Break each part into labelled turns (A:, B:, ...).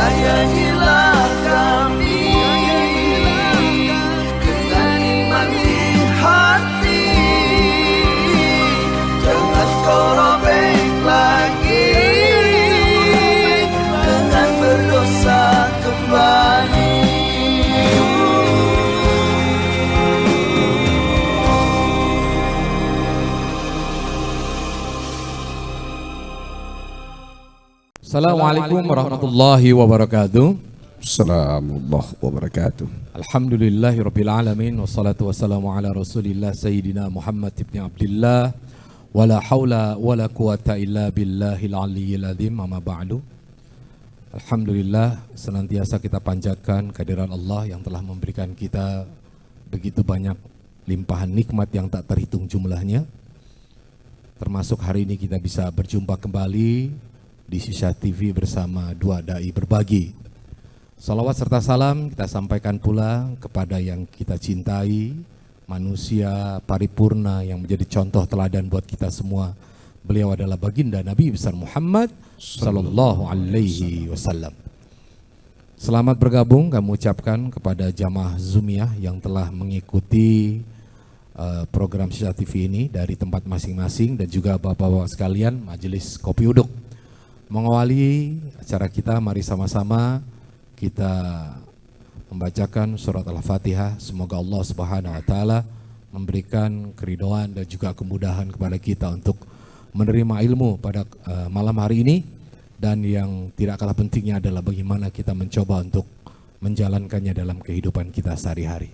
A: sayangilah kami dengan iman di hati. Jangan kau robek lagi dengan berdosa kembali.
B: Assalamualaikum warahmatullahi wabarakatuh.
C: Assalamualaikum wabarakatuh.
B: Alhamdulillahirabbil alamin wassalatu wassalamu ala Rasulillah sayyidina Muhammad ibn Abdullah wala haula wala quwata illa billahil aliyyil azim. Amma ba'du. Alhamdulillah, senantiasa kita panjatkan kehadiran Allah yang telah memberikan kita begitu banyak limpahan nikmat yang tak terhitung jumlahnya. Termasuk hari ini kita bisa berjumpa kembali di Sisa TV bersama dua dai berbagi. Salawat serta salam kita sampaikan pula kepada yang kita cintai, manusia paripurna yang menjadi contoh teladan buat kita semua. Beliau adalah baginda Nabi besar Muhammad sallallahu alaihi wasallam. Selamat bergabung kami ucapkan kepada jamaah Zumiyah yang telah mengikuti program Sisa TV ini dari tempat masing-masing, dan juga bapak-bapak sekalian majelis kopi uduk. Mengawali acara kita, mari sama-sama kita membacakan surat Al-Fatihah. Semoga Allah Subhanahu wa taala memberikan keridhaan dan juga kemudahan kepada kita untuk menerima ilmu pada malam hari ini, dan yang tidak kalah pentingnya adalah bagaimana kita mencoba untuk menjalankannya dalam kehidupan kita sehari-hari.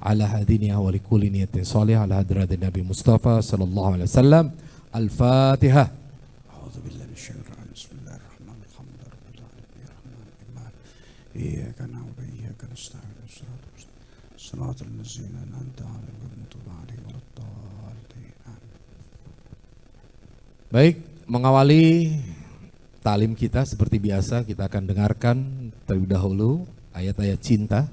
B: Ala hadiniya wa likulli niyatin shalih ala hadratin Nabi Mustafa sallallahu alaihi wasallam. Al-Fatihah.
C: إياك نعبد وإياك نستعين صراط الذين أنعمت عليهم غير المغضوب عليهم ولا الضالين.
B: Baik, mengawali talim kita seperti biasa kita akan dengarkan terlebih dahulu ayat-ayat cinta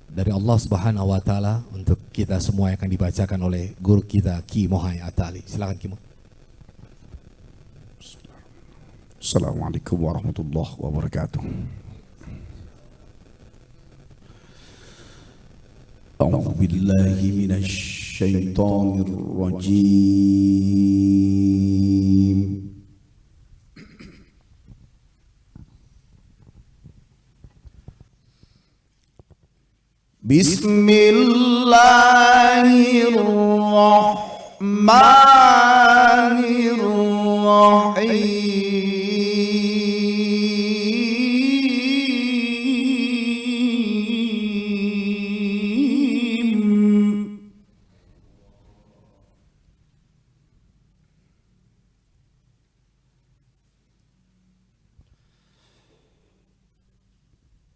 B: dari Allah Subhanahu wa taala untuk kita semua yang akan dibacakan oleh guru kita Ki Mohai Atali. Silakan Ki Mo.
C: Assalamualaikum warahmatullahi wabarakatuh. أعوذ بالله من الشيطان الرجيم. بسم الله الرحمن الرحيم.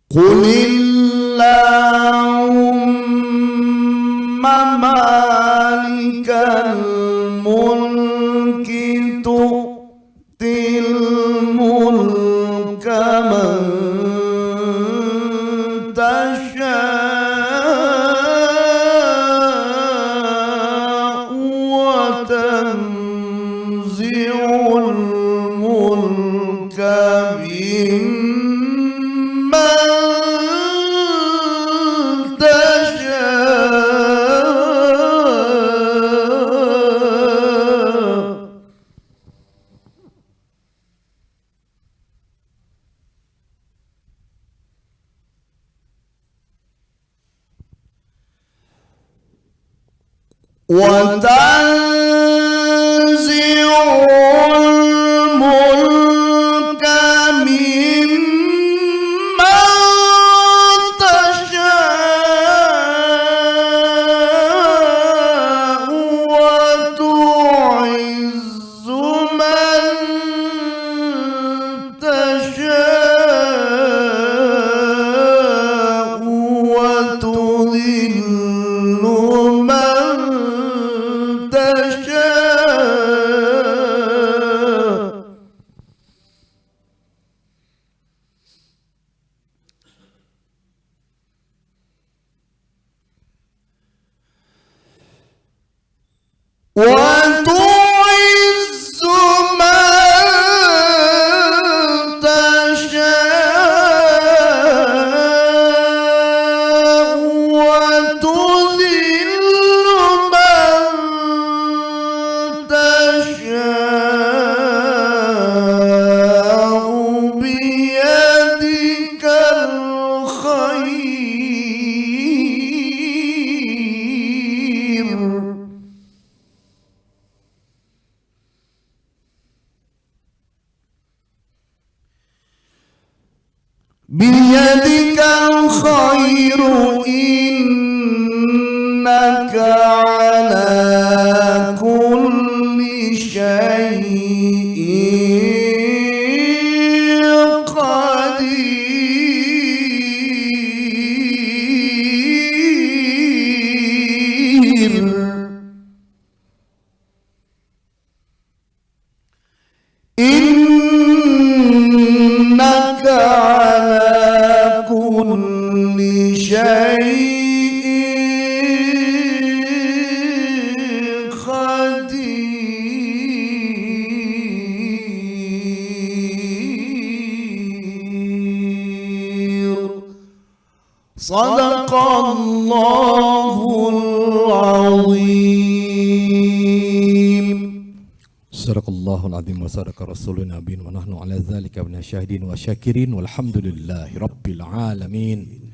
C: قل اللهم مالك الملك تؤتي الملك من تشاء وتنزع الملك وتنزع الملك ممن تشاء وتعز من تشاء وتذل من
A: biyadikal khairu innaka ala kulli syai'in qadir. Innaka ala kulli syai'in qadir. Sadaqallahul azim.
B: Sadaqallahul azim wa sadaqa rasulun nabiyyin wa nahnu ala dzalika minasyahidin wa syakirin walhamdulillahi rabbil alamin.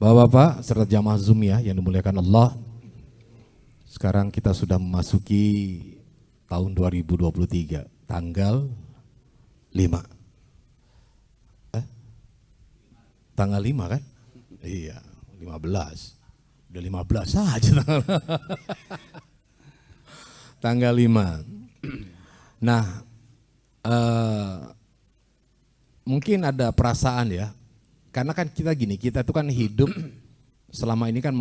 B: Bapak-bapak serta jamaah Zoom ya yang dimuliakan Allah. Sekarang kita sudah memasuki tahun 2023, tanggal 5. Tanggal 5 kan? Iya, 15. Udah 15 saja tanggal 5. Nah, mungkin ada perasaan ya, karena kan kita gini, kita itu kan hidup selama ini kan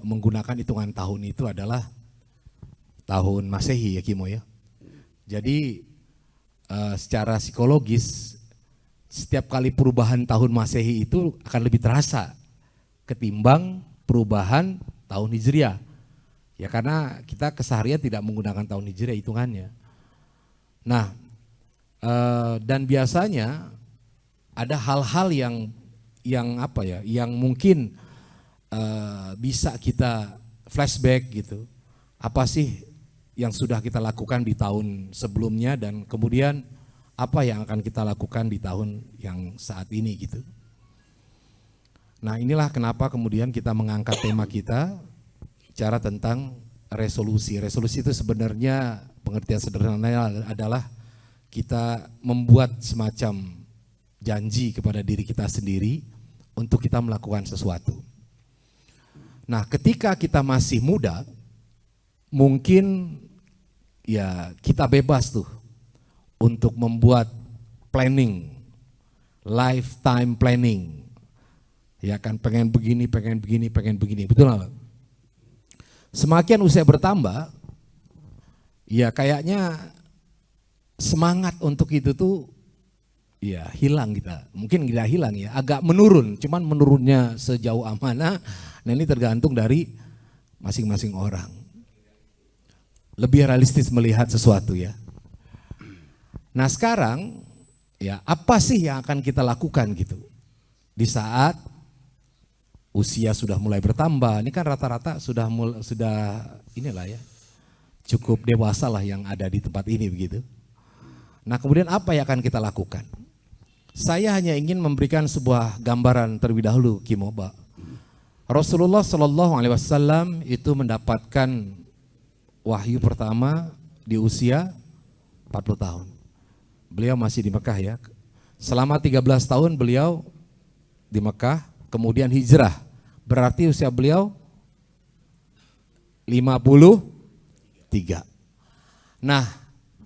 B: menggunakan hitungan tahun itu adalah tahun Masehi ya Kimo ya. Jadi secara psikologis setiap kali perubahan tahun Masehi itu akan lebih terasa ketimbang perubahan tahun Hijriah. Ya karena kita keseharian tidak menggunakan tahun Hijriah hitungannya. Nah, dan biasanya ada hal-hal yang apa ya, yang mungkin bisa kita flashback gitu. Apa sih yang sudah kita lakukan di tahun sebelumnya dan kemudian apa yang akan kita lakukan di tahun yang saat ini gitu. Nah, inilah kenapa kemudian kita mengangkat tema kita bicara tentang resolusi. Resolusi itu sebenarnya pengertian sederhananya adalah kita membuat semacam janji kepada diri kita sendiri untuk kita melakukan sesuatu. Nah, ketika kita masih muda, mungkin ya kita bebas tuh untuk membuat planning, lifetime planning. Ya kan pengen begini, betul nggak? Semakin usia bertambah, ya kayaknya semangat untuk itu tuh ya hilang kita. Mungkin tidak hilang ya, agak menurun. Cuman menurunnya sejauh mana, nah ini tergantung dari masing-masing orang. Lebih realistis melihat sesuatu ya. Nah sekarang ya apa sih yang akan kita lakukan gitu di saat usia sudah mulai bertambah. Ini kan rata-rata sudah inilah ya, cukup dewasa lah yang ada di tempat ini begitu. Nah kemudian apa yang akan kita lakukan? Saya hanya ingin memberikan sebuah gambaran terlebih dahulu Kimoba. Rasulullah SAW itu mendapatkan wahyu pertama di usia 40 tahun. Beliau masih di Mekah ya. Selama 13 tahun beliau di Mekah, kemudian hijrah. Berarti usia beliau 53. Nah,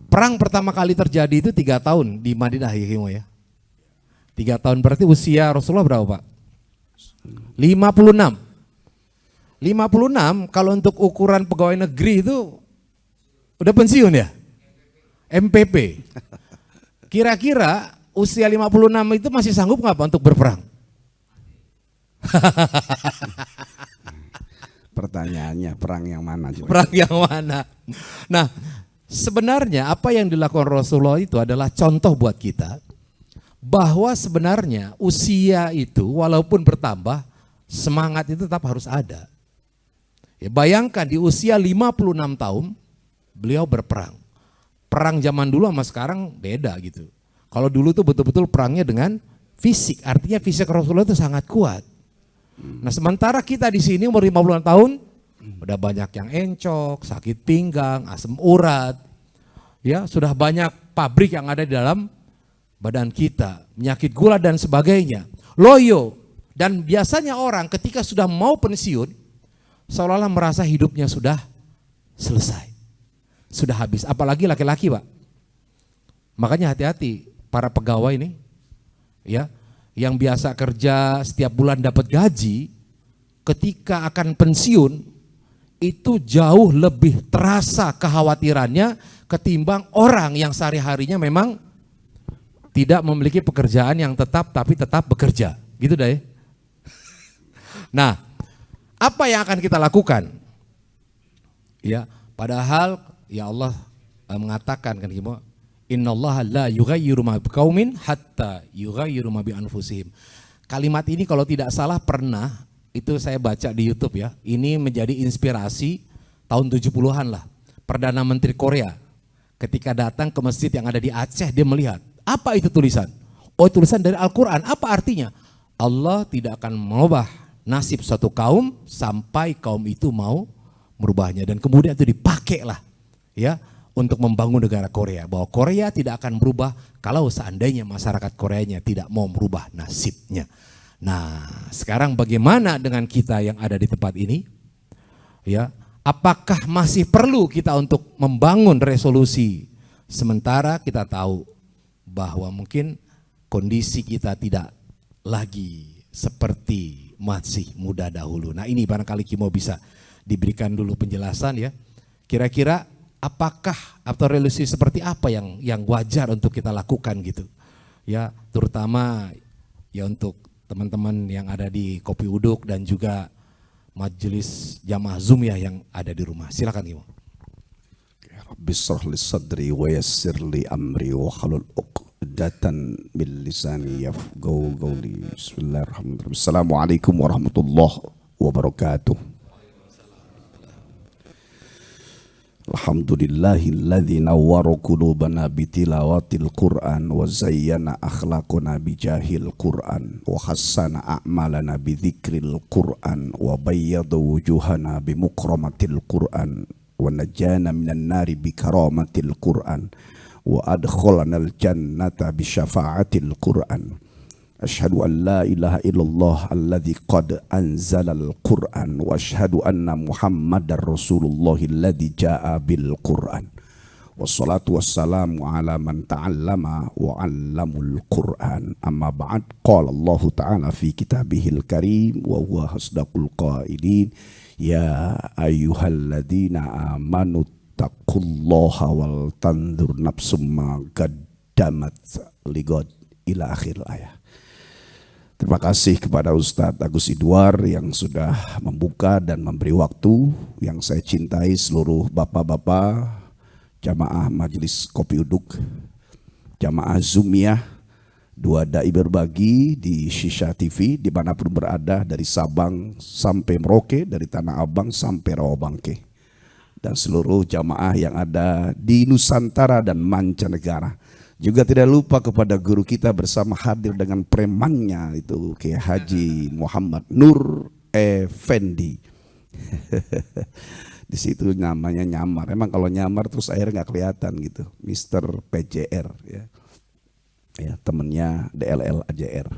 B: perang pertama kali terjadi itu 3 tahun di Madinah ya Kimo ya. 3 tahun berarti usia Rasulullah berapa Pak? 56. 56 kalau untuk ukuran pegawai negeri itu udah pensiun ya? MPP. Kira-kira usia 56 itu masih sanggup nggak Pak untuk berperang?
C: Pertanyaannya perang yang mana?
B: Perang yang mana? Nah, sebenarnya apa yang dilakukan Rasulullah itu adalah contoh buat kita bahwa sebenarnya usia itu walaupun bertambah, semangat itu tetap harus ada. Ya, bayangkan di usia 56 tahun beliau berperang. Perang zaman dulu sama sekarang beda gitu. Kalau dulu tuh betul-betul perangnya dengan fisik, artinya fisik Rasulullah itu sangat kuat. Nah sementara kita di sini umur 56 tahun, udah banyak yang encok, sakit pinggang, asam urat, ya sudah banyak pabrik yang ada di dalam badan kita, penyakit gula dan sebagainya, loyo. Dan biasanya orang ketika sudah mau pensiun, seolah-olah merasa hidupnya sudah selesai, sudah habis. Apalagi laki-laki, Pak. Makanya hati-hati para pegawai ini, ya, yang biasa kerja setiap bulan dapat gaji, ketika akan pensiun itu jauh lebih terasa kekhawatirannya ketimbang orang yang sehari-harinya memang tidak memiliki pekerjaan yang tetap tapi tetap bekerja. Gitu dah ya. Nah, apa yang akan kita lakukan? Ya, padahal ya Allah mengatakan kan gitu, innallaha la yughayyiru ma biqaumin hatta yughayyiru ma bi anfusihim. Kalimat ini kalau tidak salah pernah itu saya baca di YouTube ya. Ini menjadi inspirasi tahun 70-an lah. Perdana Menteri Korea ketika datang ke masjid yang ada di Aceh, dia melihat, apa itu tulisan? Oh, tulisan dari Al-Qur'an. Apa artinya? Allah tidak akan mengubah nasib suatu kaum sampai kaum itu mau merubahnya. Dan kemudian itu dipakai lah ya untuk membangun negara Korea, bahwa Korea tidak akan berubah kalau seandainya masyarakat Koreanya tidak mau merubah nasibnya. Nah, sekarang bagaimana dengan kita yang ada di tempat ini? Ya, apakah masih perlu kita untuk membangun resolusi sementara kita tahu bahwa mungkin kondisi kita tidak lagi seperti masih muda dahulu. Nah, ini barangkali Kimo bisa diberikan dulu penjelasan ya. Kira-kira apakah atau resolusi seperti apa yang wajar untuk kita lakukan gitu. Ya, terutama ya untuk teman-teman yang ada di Kopi Uduk dan juga majelis jamaah Zoom ya yang ada di rumah. Silakan Kimo.
C: Rabbi shrah li sadri wa yassir li amri wa hlul 'uqdatan min lisani yafqahu qawli. Bismillahirrahmanirrahim. Assalamualaikum warahmatullahi wabarakatuh. Alhamdulillahilladzi nawwara qulubana bitilawatil Qur'an wa zayyana akhlaqana bijahil Qur'an wa hassana a'malana bidzikril Qur'an wa bayyada wujuhana bimukramatil Qur'an wa najjana minan nari bikaramatil Qur'an wa adkhalana al-jannata bisyafa'atil Qur'an. Asyhadu an la ilaha illallah alladzi qad anzalal Qur'an wa asyhadu anna Muhammadar Rasulullah alladzi jaa bil Qur'an. Wassalatu wassalamu ala man ta'allama wa 'allamul Qur'an. Amma ba'd, qala Allah ta'ala fi kitabihil karim wa huwa asdaqul qailin, ya ayyuhalladzina amanu taqullaha wal tanzur nafsum ma qaddamat ligad, ila akhir ayat. Terima kasih kepada Ustadz Agus Idwar yang sudah membuka dan memberi waktu, yang saya cintai seluruh bapak-bapak, jamaah majelis Kopi Uduk, jamaah Zoomiyah, dua dai berbagi di Shisha TV dimanapun berada, dari Sabang sampai Merauke, dari Tanah Abang sampai Rawabangke, dan seluruh jamaah yang ada di Nusantara dan mancanegara. Juga tidak lupa kepada guru kita bersama hadir dengan premannya itu Kiai Haji Muhammad Nur Effendi. Di situ namanya nyamar. Emang kalau nyamar terus akhirnya nggak kelihatan gitu. Mr. PJR ya. Ya, temennya DLL AJR.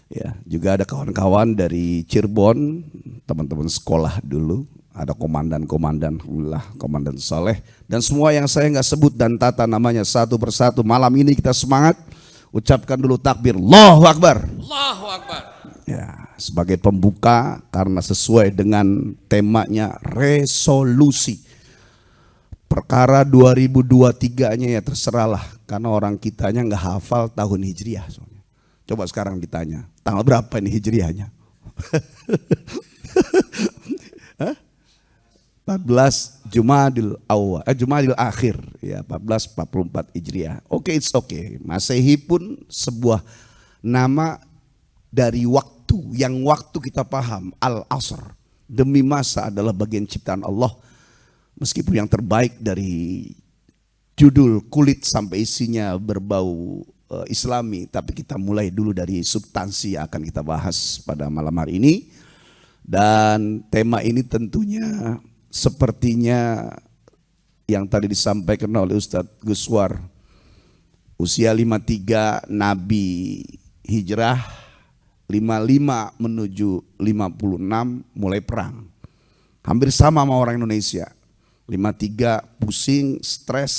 C: Ya, juga ada kawan-kawan dari Cirebon, teman-teman sekolah dulu. Ada komandan-komandan, alhamdulillah, Komandan Saleh, dan semua yang saya nggak sebut dan tata namanya satu persatu. Malam ini kita semangat, ucapkan dulu takbir, Allahu Akbar.
B: Allahu Akbar.
C: Ya, sebagai pembuka karena sesuai dengan temanya resolusi. Perkara 2023-nya ya terserahlah, karena orang kitanya nggak hafal tahun Hijriah. Soalnya. Coba sekarang ditanya, tanggal berapa ini Hijriahnya? 14 Jumadil Awal, Jumadil Akhir ya, 1444 Hijriah. Oke, it's okay. Masehi pun sebuah nama dari waktu, yang waktu kita paham, Al-Asr. Demi masa adalah bagian ciptaan Allah. Meskipun yang terbaik dari judul kulit sampai isinya berbau Islami, tapi kita mulai dulu dari substansi yang akan kita bahas pada malam hari ini. Dan tema ini tentunya sepertinya yang tadi disampaikan oleh Ustadz Guswar, Usia 53 Nabi hijrah, 55 menuju 56 mulai perang. Hampir sama orang Indonesia. 53 pusing, stres,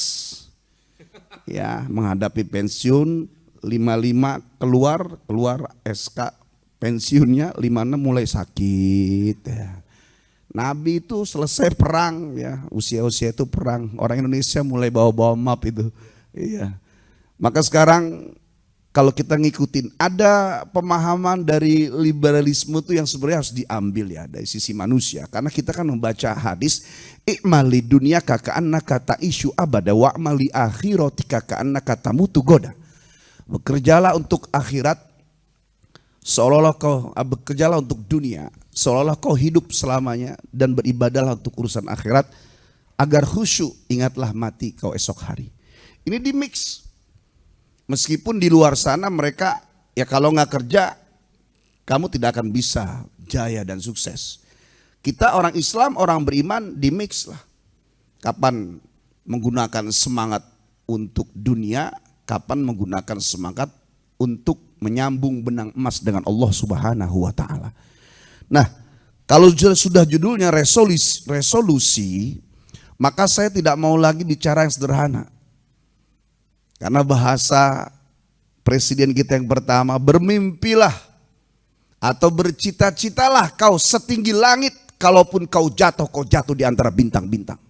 C: ya menghadapi pensiun. 55 keluar SK pensiunnya. 56 mulai sakit. Ya. Nabi itu selesai perang, ya usia-usia itu perang. Orang Indonesia mulai bawa-bawa map itu. Iya. Maka sekarang kalau kita ngikutin, ada pemahaman dari liberalisme itu yang sebenarnya harus diambil ya dari sisi manusia. Karena kita kan membaca hadis, i'mali dunia kaka'annaka ta'ishu abada wa'mali akhiratika ka'annaka tamutu goda. Bekerjalah untuk akhirat, seolah-olah kau bekerjalah untuk dunia, seolah-olah kau hidup selamanya, dan beribadahlah untuk urusan akhirat, agar khusyuk, ingatlah mati kau esok hari. Ini di mix. Meskipun di luar sana mereka, ya kalau nggak kerja, kamu tidak akan bisa jaya dan sukses. Kita orang Islam, orang beriman di mix lah. Kapan menggunakan semangat untuk dunia, kapan menggunakan semangat untuk menyambung benang emas dengan Allah Subhanahu wa Ta'ala. Nah, kalau sudah judulnya resolusi, maka saya tidak mau lagi bicara yang sederhana. Karena bahasa presiden kita yang pertama, bermimpilah atau bercita-citalah kau setinggi langit, kalaupun kau jatuh di antara bintang-bintang.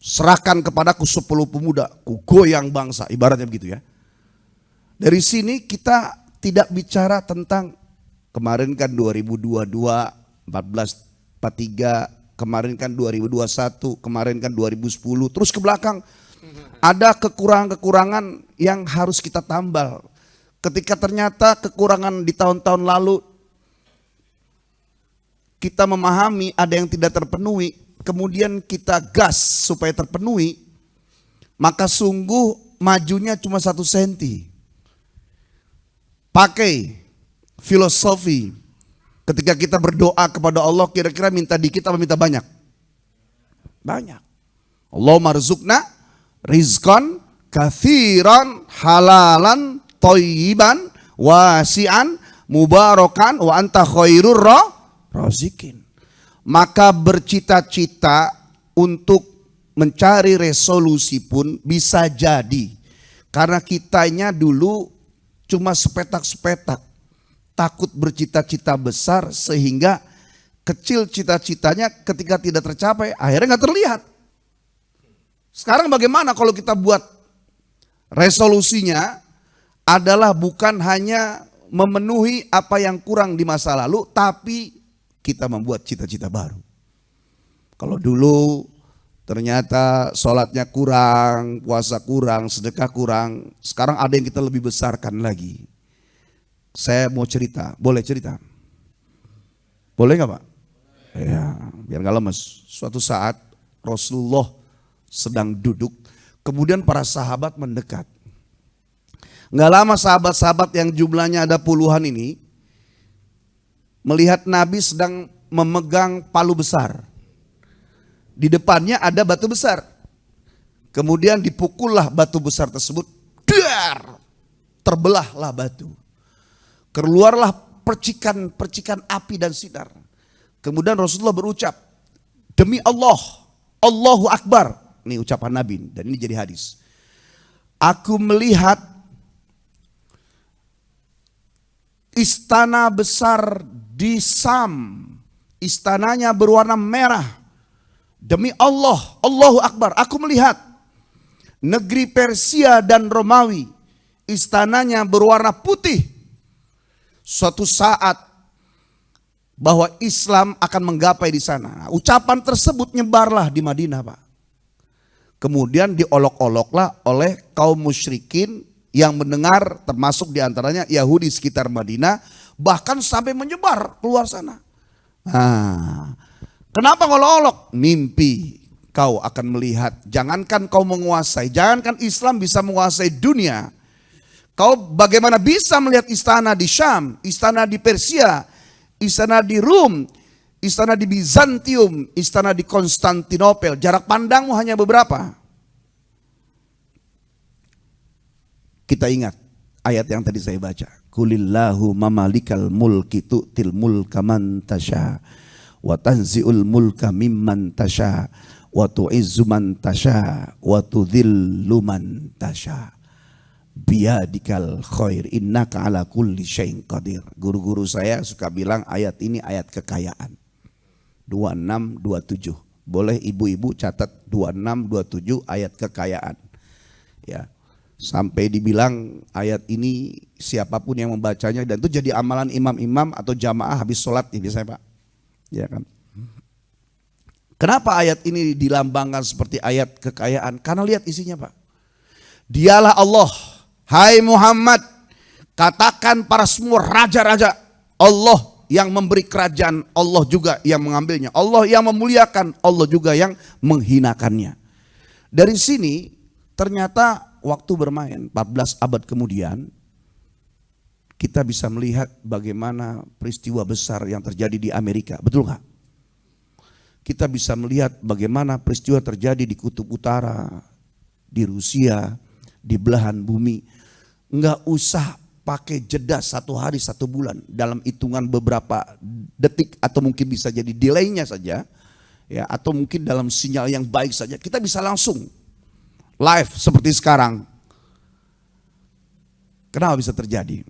C: Serahkan kepadaku 10 pemuda, ku goyang bangsa, ibaratnya begitu ya. Dari sini kita tidak bicara tentang kemarin kan 2022, 1443, kemarin kan 2021, kemarin kan 2010, terus ke belakang. Ada kekurangan-kekurangan yang harus kita tambal. Ketika ternyata kekurangan di tahun-tahun lalu kita memahami ada yang tidak terpenuhi, kemudian kita gas supaya terpenuhi, maka sungguh majunya cuma 1 senti. Pakai filosofi ketika kita berdoa kepada Allah, kira-kira minta dikit apa minta banyak? Banyak. Allahumma rizqna rizqan kathiran halalan thayyiban wasi'an mubarakan wa anta khairur razikin. Maka bercita-cita untuk mencari resolusi pun bisa jadi karena kitanya dulu cuma sepetak-sepetak, takut bercita-cita besar sehingga kecil cita-citanya ketika tidak tercapai akhirnya nggak terlihat. Sekarang bagaimana kalau kita buat resolusinya adalah bukan hanya memenuhi apa yang kurang di masa lalu, tapi kita membuat cita-cita baru. Kalau dulu ternyata sholatnya kurang, puasa kurang, sedekah kurang, sekarang ada yang kita lebih besarkan lagi. Saya mau cerita, boleh cerita? Boleh nggak Pak? Ya, biar nggak lemes. Suatu saat Rasulullah sedang duduk, kemudian para sahabat mendekat. Nggak lama sahabat-sahabat yang jumlahnya ada puluhan ini melihat Nabi sedang memegang palu besar. Di depannya ada batu besar. Kemudian dipukullah batu besar tersebut, dar, terbelahlah batu. Keluarlah percikan api dan sinar. Kemudian Rasulullah berucap, demi Allah, Allahu Akbar. Ini ucapan Nabi dan ini jadi hadis. Aku melihat istana besar di Sam. Istananya berwarna merah. Demi Allah, Allahu Akbar. Aku melihat negeri Persia dan Romawi. Istananya berwarna putih. Suatu saat bahwa Islam akan menggapai di sana. Nah, ucapan tersebut nyebarlah di Madinah, Pak. Kemudian diolok-oloklah oleh kaum musyrikin yang mendengar, termasuk diantaranya Yahudi sekitar Madinah, bahkan sampai menyebar keluar sana. Nah, kenapa ngolok-olok? Mimpi kau akan melihat, jangankan kau menguasai, jangankan Islam bisa menguasai dunia. Kau bagaimana bisa melihat istana di Syam, istana di Persia, istana di Rum, istana di Bizantium, istana di Konstantinopel, jarak pandangmu hanya beberapa. Kita ingat ayat yang tadi saya baca. Kulillahu mamalikal mulki tu'til mulka man tasha wa tanzi'ul mulka mimman tasha wa tu'izzu man tasha wa tudhillu man tasha biyadikal khair innaka ala kulli syai'in qadir. Guru-guru saya suka bilang ayat ini ayat kekayaan. 26, 27. Boleh ibu-ibu catat 26, 27 ayat kekayaan. Ya. Sampai dibilang ayat ini siapapun yang membacanya dan itu jadi amalan imam-imam atau jamaah habis sholat ya biasanya Pak. Ya kan? Kenapa ayat ini dilambangkan seperti ayat kekayaan? Karena lihat isinya Pak. Dialah Allah. Hai Muhammad, katakan para semua raja-raja, Allah yang memberi kerajaan, Allah juga yang mengambilnya. Allah yang memuliakan, Allah juga yang menghinakannya. Dari sini ternyata waktu bermain 14 abad kemudian kita bisa melihat bagaimana peristiwa besar yang terjadi di Amerika. Betul nggak? Kita bisa melihat bagaimana peristiwa terjadi di Kutub Utara, di Rusia, di belahan bumi. Nggak usah pakai jeda 1 hari 1 bulan, dalam hitungan beberapa detik atau mungkin bisa jadi delaynya saja, ya, atau mungkin dalam sinyal yang baik saja kita bisa langsung live seperti sekarang. Kenapa bisa terjadi?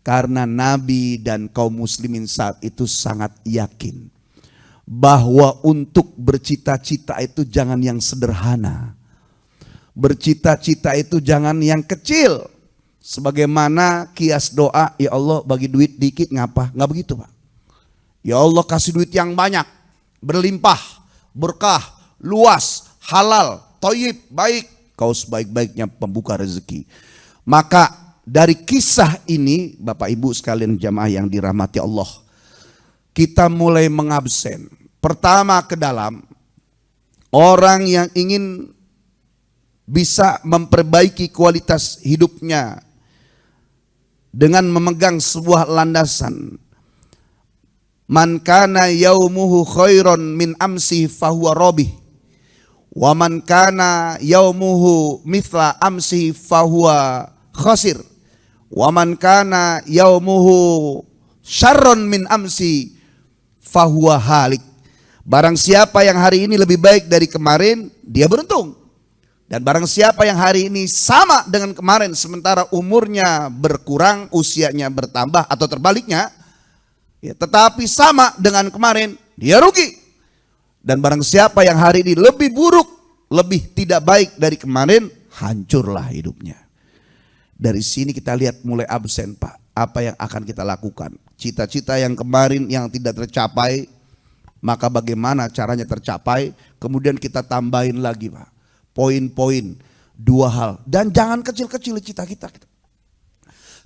C: Karena Nabi dan kaum muslimin saat itu sangat yakin bahwa untuk bercita-cita itu jangan yang sederhana. Bercita-cita itu jangan yang kecil. Sebagaimana kias doa, ya Allah bagi duit dikit ngapa? Nggak begitu Pak. Ya Allah kasih duit yang banyak, berlimpah, berkah, luas, halal, thayyib, baik. Kau sebaik-baiknya pembuka rezeki. Maka dari kisah ini Bapak Ibu sekalian jamaah yang dirahmati Allah, kita mulai mengabsen. Pertama ke dalam, orang yang ingin bisa memperbaiki kualitas hidupnya dengan memegang sebuah landasan. Man kana yaumuhu khairon min amsi fahuwa robih. Wa man kana yaumuhu mithla amsi fahuwa khasir. Wa man kana yaumuhu syarron min amsi fahuwa halik. Barang siapa yang hari ini lebih baik dari kemarin, dia beruntung. Dan barang siapa yang hari ini sama dengan kemarin sementara umurnya berkurang, usianya bertambah atau terbaliknya, ya, tetapi sama dengan kemarin, dia rugi. Dan barang siapa yang hari ini lebih buruk, lebih tidak baik dari kemarin, hancurlah hidupnya. Dari sini kita lihat mulai absen Pak, apa yang akan kita lakukan. Cita-cita yang kemarin yang tidak tercapai, maka bagaimana caranya tercapai, kemudian kita tambahin lagi Pak. Poin-poin 2 hal, dan jangan kecil-kecil cita kita.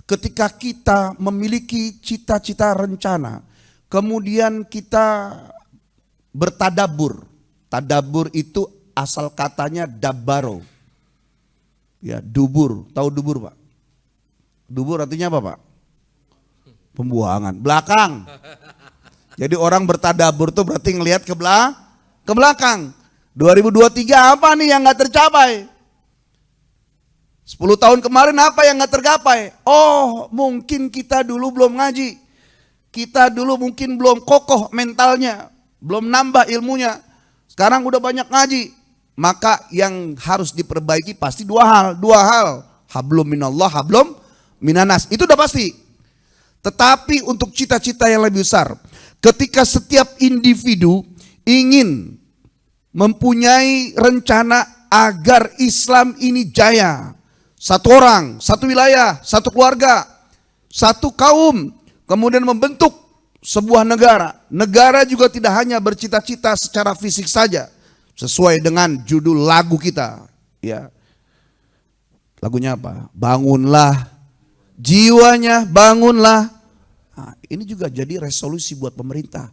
C: Ketika kita memiliki cita-cita rencana, kemudian kita bertadabur. Tadabur itu asal katanya dabbaro. Ya, dubur, tahu dubur Pak? Dubur artinya apa Pak? Pembuangan, belakang. Jadi orang bertadabur tuh berarti ngelihat ke belakang. 2023 apa nih yang gak tercapai? 10 tahun kemarin apa yang gak tercapai? Oh mungkin kita dulu belum ngaji. Kita dulu mungkin belum kokoh mentalnya. Belum nambah ilmunya. Sekarang udah banyak ngaji. Maka yang harus diperbaiki pasti 2 hal. Hablum minallah, hablum minanas. Itu udah pasti. Tetapi untuk cita-cita yang lebih besar. Ketika setiap individu ingin mempunyai rencana agar Islam ini jaya. 1 orang, 1 wilayah, 1 keluarga, 1 kaum. Kemudian membentuk sebuah negara. Negara juga tidak hanya bercita-cita secara fisik saja. Sesuai dengan judul lagu kita. Ya. Lagunya apa? Bangunlah jiwanya, bangunlah. Nah, ini juga jadi resolusi buat pemerintah.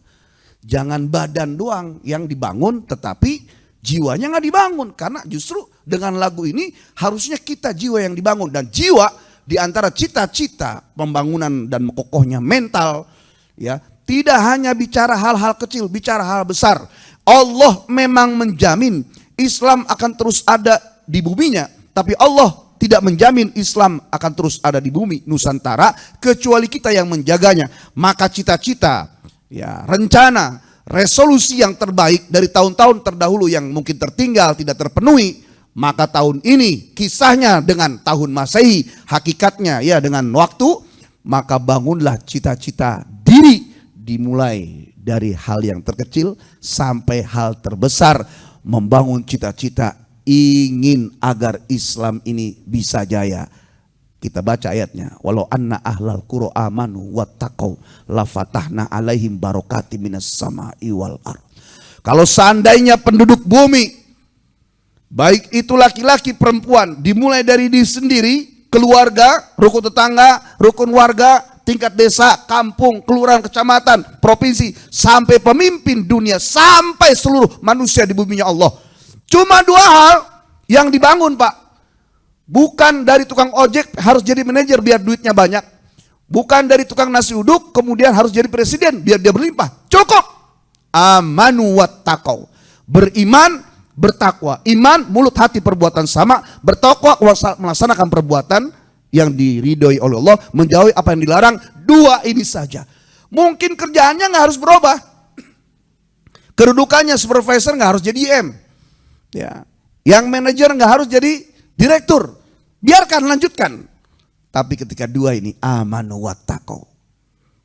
C: Jangan badan doang yang dibangun tetapi jiwanya nggak dibangun. Karena justru dengan lagu ini harusnya kita jiwa yang dibangun. Dan jiwa diantara cita-cita pembangunan dan kokohnya mental, ya, tidak hanya bicara hal-hal kecil, bicara hal besar. Allah memang menjamin Islam akan terus ada di buminya. Tapi Allah tidak menjamin Islam akan terus ada di bumi Nusantara kecuali kita yang menjaganya. Maka cita-cita, ya, rencana, resolusi yang terbaik dari tahun-tahun terdahulu yang mungkin tertinggal, tidak terpenuhi, maka tahun ini kisahnya dengan tahun Masehi, hakikatnya ya dengan waktu, maka bangunlah cita-cita diri, dimulai dari hal yang terkecil sampai hal terbesar, membangun cita-cita ingin agar Islam ini bisa jaya. Kita baca ayatnya, walau anna ahlal qura amanu wattaqau lafatahna alaihim barokati minas sama'i wal ard. Kalau seandainya penduduk bumi, baik itu laki-laki perempuan, dimulai dari diri sendiri, keluarga, rukun tetangga, rukun warga, tingkat desa, kampung, kelurahan, kecamatan, provinsi, sampai pemimpin dunia, sampai seluruh manusia di buminya Allah. Cuma dua hal yang dibangun, Pak. Bukan dari tukang ojek harus jadi manajer biar duitnya banyak. Bukan dari tukang nasi uduk kemudian harus jadi presiden biar dia berlimpah. Cukup. Amanu wattaqau. Beriman, bertakwa. Iman, mulut hati perbuatan sama. Bertakwa, melaksanakan perbuatan yang diridhoi oleh Allah, menjauhi apa yang dilarang. Dua ini saja. Mungkin kerjaannya nggak harus berubah. Kedudukannya supervisor nggak harus jadi IM. Ya. Yang manajer nggak harus jadi direktur, biarkan lanjutkan. Tapi ketika dua ini amanu wattaqau,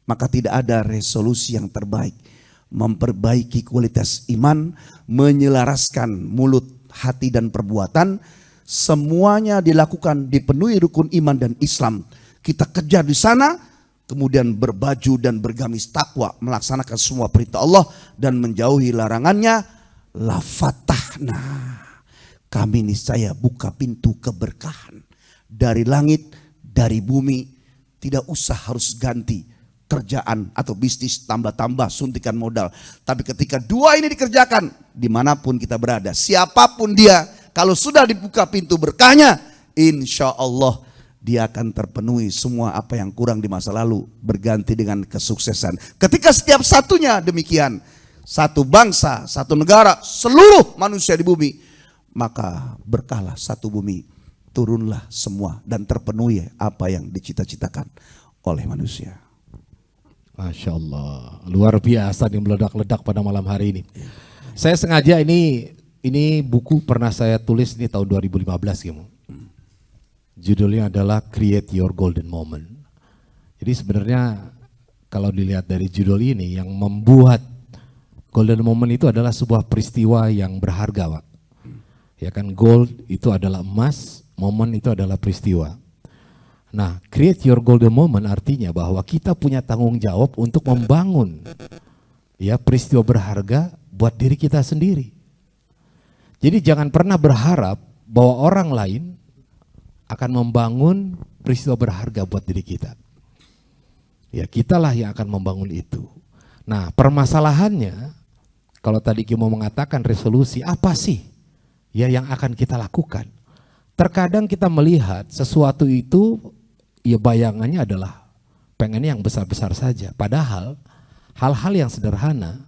C: maka tidak ada resolusi yang terbaik. Memperbaiki kualitas iman, menyelaraskan mulut, hati dan perbuatan, semuanya dilakukan dipenuhi rukun iman dan Islam. Kita kejar di sana, kemudian berbaju dan bergamis takwa, melaksanakan semua perintah Allah dan menjauhi larangannya. La fatahna, kami niscaya buka pintu keberkahan dari langit, dari bumi. Tidak usah harus ganti kerjaan atau bisnis, tambah-tambah suntikan modal. Tapi ketika dua ini dikerjakan, dimanapun kita berada, siapapun dia, kalau sudah dibuka pintu berkahnya, insya Allah dia akan terpenuhi semua apa yang kurang di masa lalu, berganti dengan kesuksesan. Ketika setiap satunya demikian, satu bangsa, satu negara, seluruh manusia di bumi, maka berkahlah satu bumi, turunlah semua dan terpenuhi apa yang dicita-citakan oleh manusia.
B: Masya Allah, luar biasa nih meledak-ledak pada malam hari ini. Saya sengaja ini buku pernah saya tulis di tahun 2015 gitu. Judulnya adalah Create Your Golden Moment. Jadi sebenarnya kalau dilihat dari judul ini, yang membuat Golden Moment itu adalah sebuah peristiwa yang berharga, Pak. Ya kan, gold itu adalah emas, moment itu adalah peristiwa. Nah, create your golden moment artinya bahwa kita punya tanggung jawab untuk membangun ya peristiwa berharga buat diri kita sendiri. Jadi jangan pernah berharap bahwa orang lain akan membangun peristiwa berharga buat diri kita. Ya, kitalah yang akan membangun itu. Nah, permasalahannya kalau tadi Kimo mengatakan resolusi, apa sih ya yang akan kita lakukan? Terkadang kita melihat sesuatu itu, ya bayangannya adalah pengen yang besar-besar saja. Padahal hal-hal yang sederhana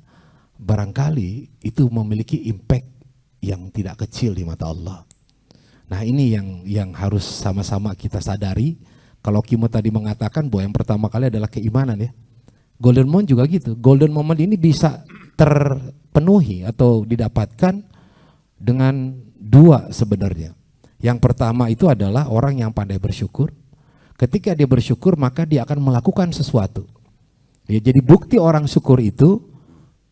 B: barangkali itu memiliki impact yang tidak kecil di mata Allah. Nah, ini yang harus sama-sama kita sadari. Kalau Kimo tadi mengatakan bahwa yang pertama kali adalah keimanan ya. Golden moment juga gitu. Golden moment ini bisa terpenuhi atau didapatkan dengan dua sebenarnya. Yang pertama itu adalah orang yang pandai bersyukur. Ketika dia bersyukur maka dia akan melakukan sesuatu. Ya, jadi bukti orang syukur itu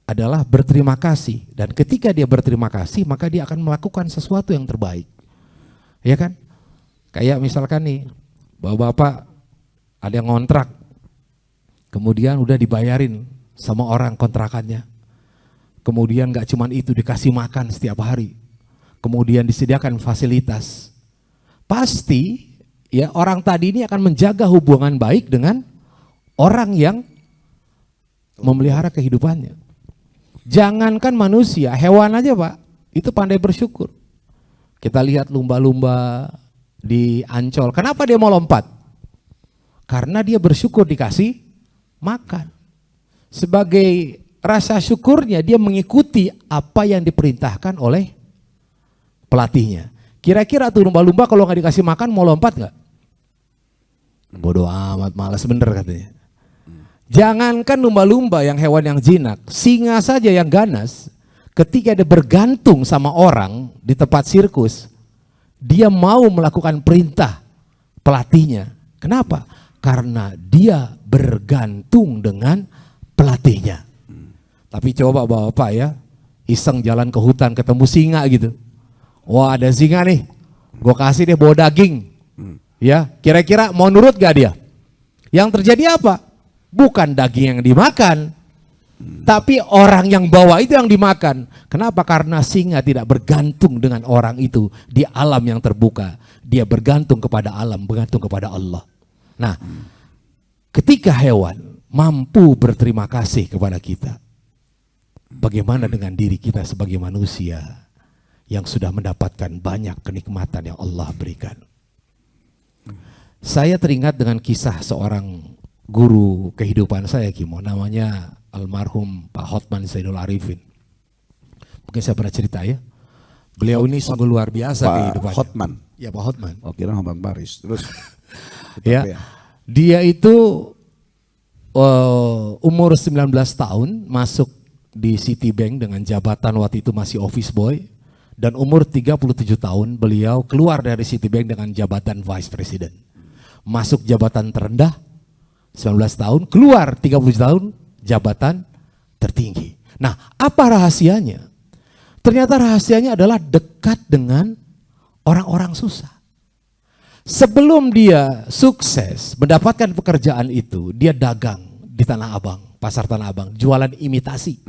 B: adalah berterima kasih. Dan ketika dia berterima kasih maka dia akan melakukan sesuatu yang terbaik. Ya kan? Kayak misalkan nih, bapak-bapak ada yang ngontrak. Kemudian udah dibayarin sama orang kontrakannya. Kemudian gak cuman itu, dikasih makan setiap hari. Kemudian disediakan fasilitas. Pasti ya orang tadi ini akan menjaga hubungan baik dengan orang yang memelihara kehidupannya. Jangankan manusia, hewan aja Pak, itu pandai bersyukur. Kita lihat lumba-lumba di Ancol, kenapa dia mau lompat? Karena dia bersyukur dikasih makan. Sebagai rasa syukurnya dia mengikuti apa yang diperintahkan oleh pelatihnya. Kira-kira tuh lumba-lumba kalau nggak dikasih makan mau lompat nggak? Bodoh amat, malas bener katanya. Jangankan lumba-lumba yang hewan yang jinak, singa saja yang ganas, ketika dia bergantung sama orang di tempat sirkus, dia mau melakukan perintah pelatihnya. Kenapa? Karena dia bergantung dengan pelatihnya. Tapi coba bapak ya, iseng jalan ke hutan ketemu singa gitu. Wah ada singa nih, gue kasih dia bawa daging. Ya, kira-kira mau nurut gak dia? Yang terjadi apa? Bukan daging yang dimakan, tapi orang yang bawa itu yang dimakan. Kenapa? Karena singa tidak bergantung dengan orang itu di alam yang terbuka. Dia bergantung kepada alam, bergantung kepada Allah. Nah, ketika hewan mampu berterima kasih kepada kita, bagaimana dengan diri kita sebagai manusia yang sudah mendapatkan banyak kenikmatan yang Allah berikan? Saya teringat dengan kisah seorang guru kehidupan saya, Kimo, namanya almarhum Pak Hotman Zainul Arifin. Mungkin saya pernah cerita ya. Beliau ini sungguh luar biasa kehidupannya.
C: Pak Hotman.
B: Ya Pak Hotman.
C: Oh kira Hotman Paris. Terus
B: ya, dia itu umur 19 tahun masuk di Citibank dengan jabatan waktu itu masih office boy, dan umur 37 tahun beliau keluar dari Citibank dengan jabatan vice president. Masuk jabatan terendah 19 tahun, keluar 30 tahun jabatan tertinggi. Nah, apa rahasianya? Ternyata rahasianya adalah dekat dengan orang-orang susah. Sebelum dia sukses mendapatkan pekerjaan itu, dia dagang di Tanah Abang, pasar Tanah Abang, jualan imitasi.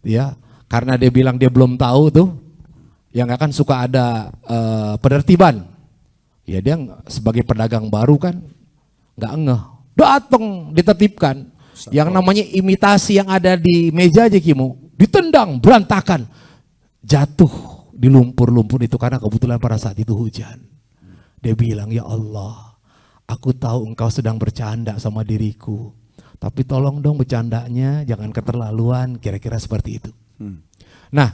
B: Ya, karena dia bilang dia belum tahu tuh, yang akan suka ada penertiban. Ya dia sebagai pedagang baru kan nggak ngeh, datang ditertibkan. Yang namanya imitasi yang ada di meja aja Kimo, ditendang berantakan, jatuh di lumpur-lumpur itu karena kebetulan pada saat itu hujan. Dia bilang, ya Allah, aku tahu engkau sedang bercanda sama diriku, tapi tolong dong bercandanya jangan keterlaluan, kira-kira seperti itu. Nah,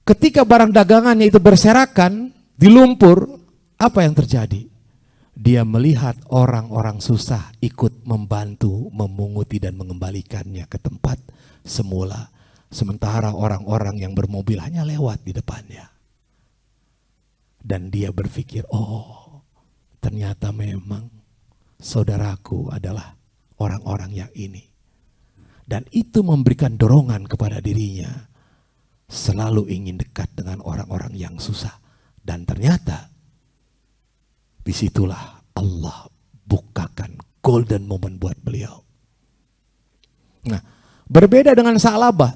B: ketika barang dagangannya itu berserakan di lumpur, apa yang terjadi? Dia melihat orang-orang susah ikut membantu, memunguti dan mengembalikannya ke tempat semula. Sementara orang-orang yang bermobil hanya lewat di depannya. Dan dia berpikir, oh ternyata memang saudaraku adalah orang-orang yang ini. Dan itu memberikan dorongan kepada dirinya. Selalu ingin dekat dengan orang-orang yang susah. Dan ternyata disitulah Allah bukakan golden moment buat beliau. Nah, berbeda dengan Sa'labah.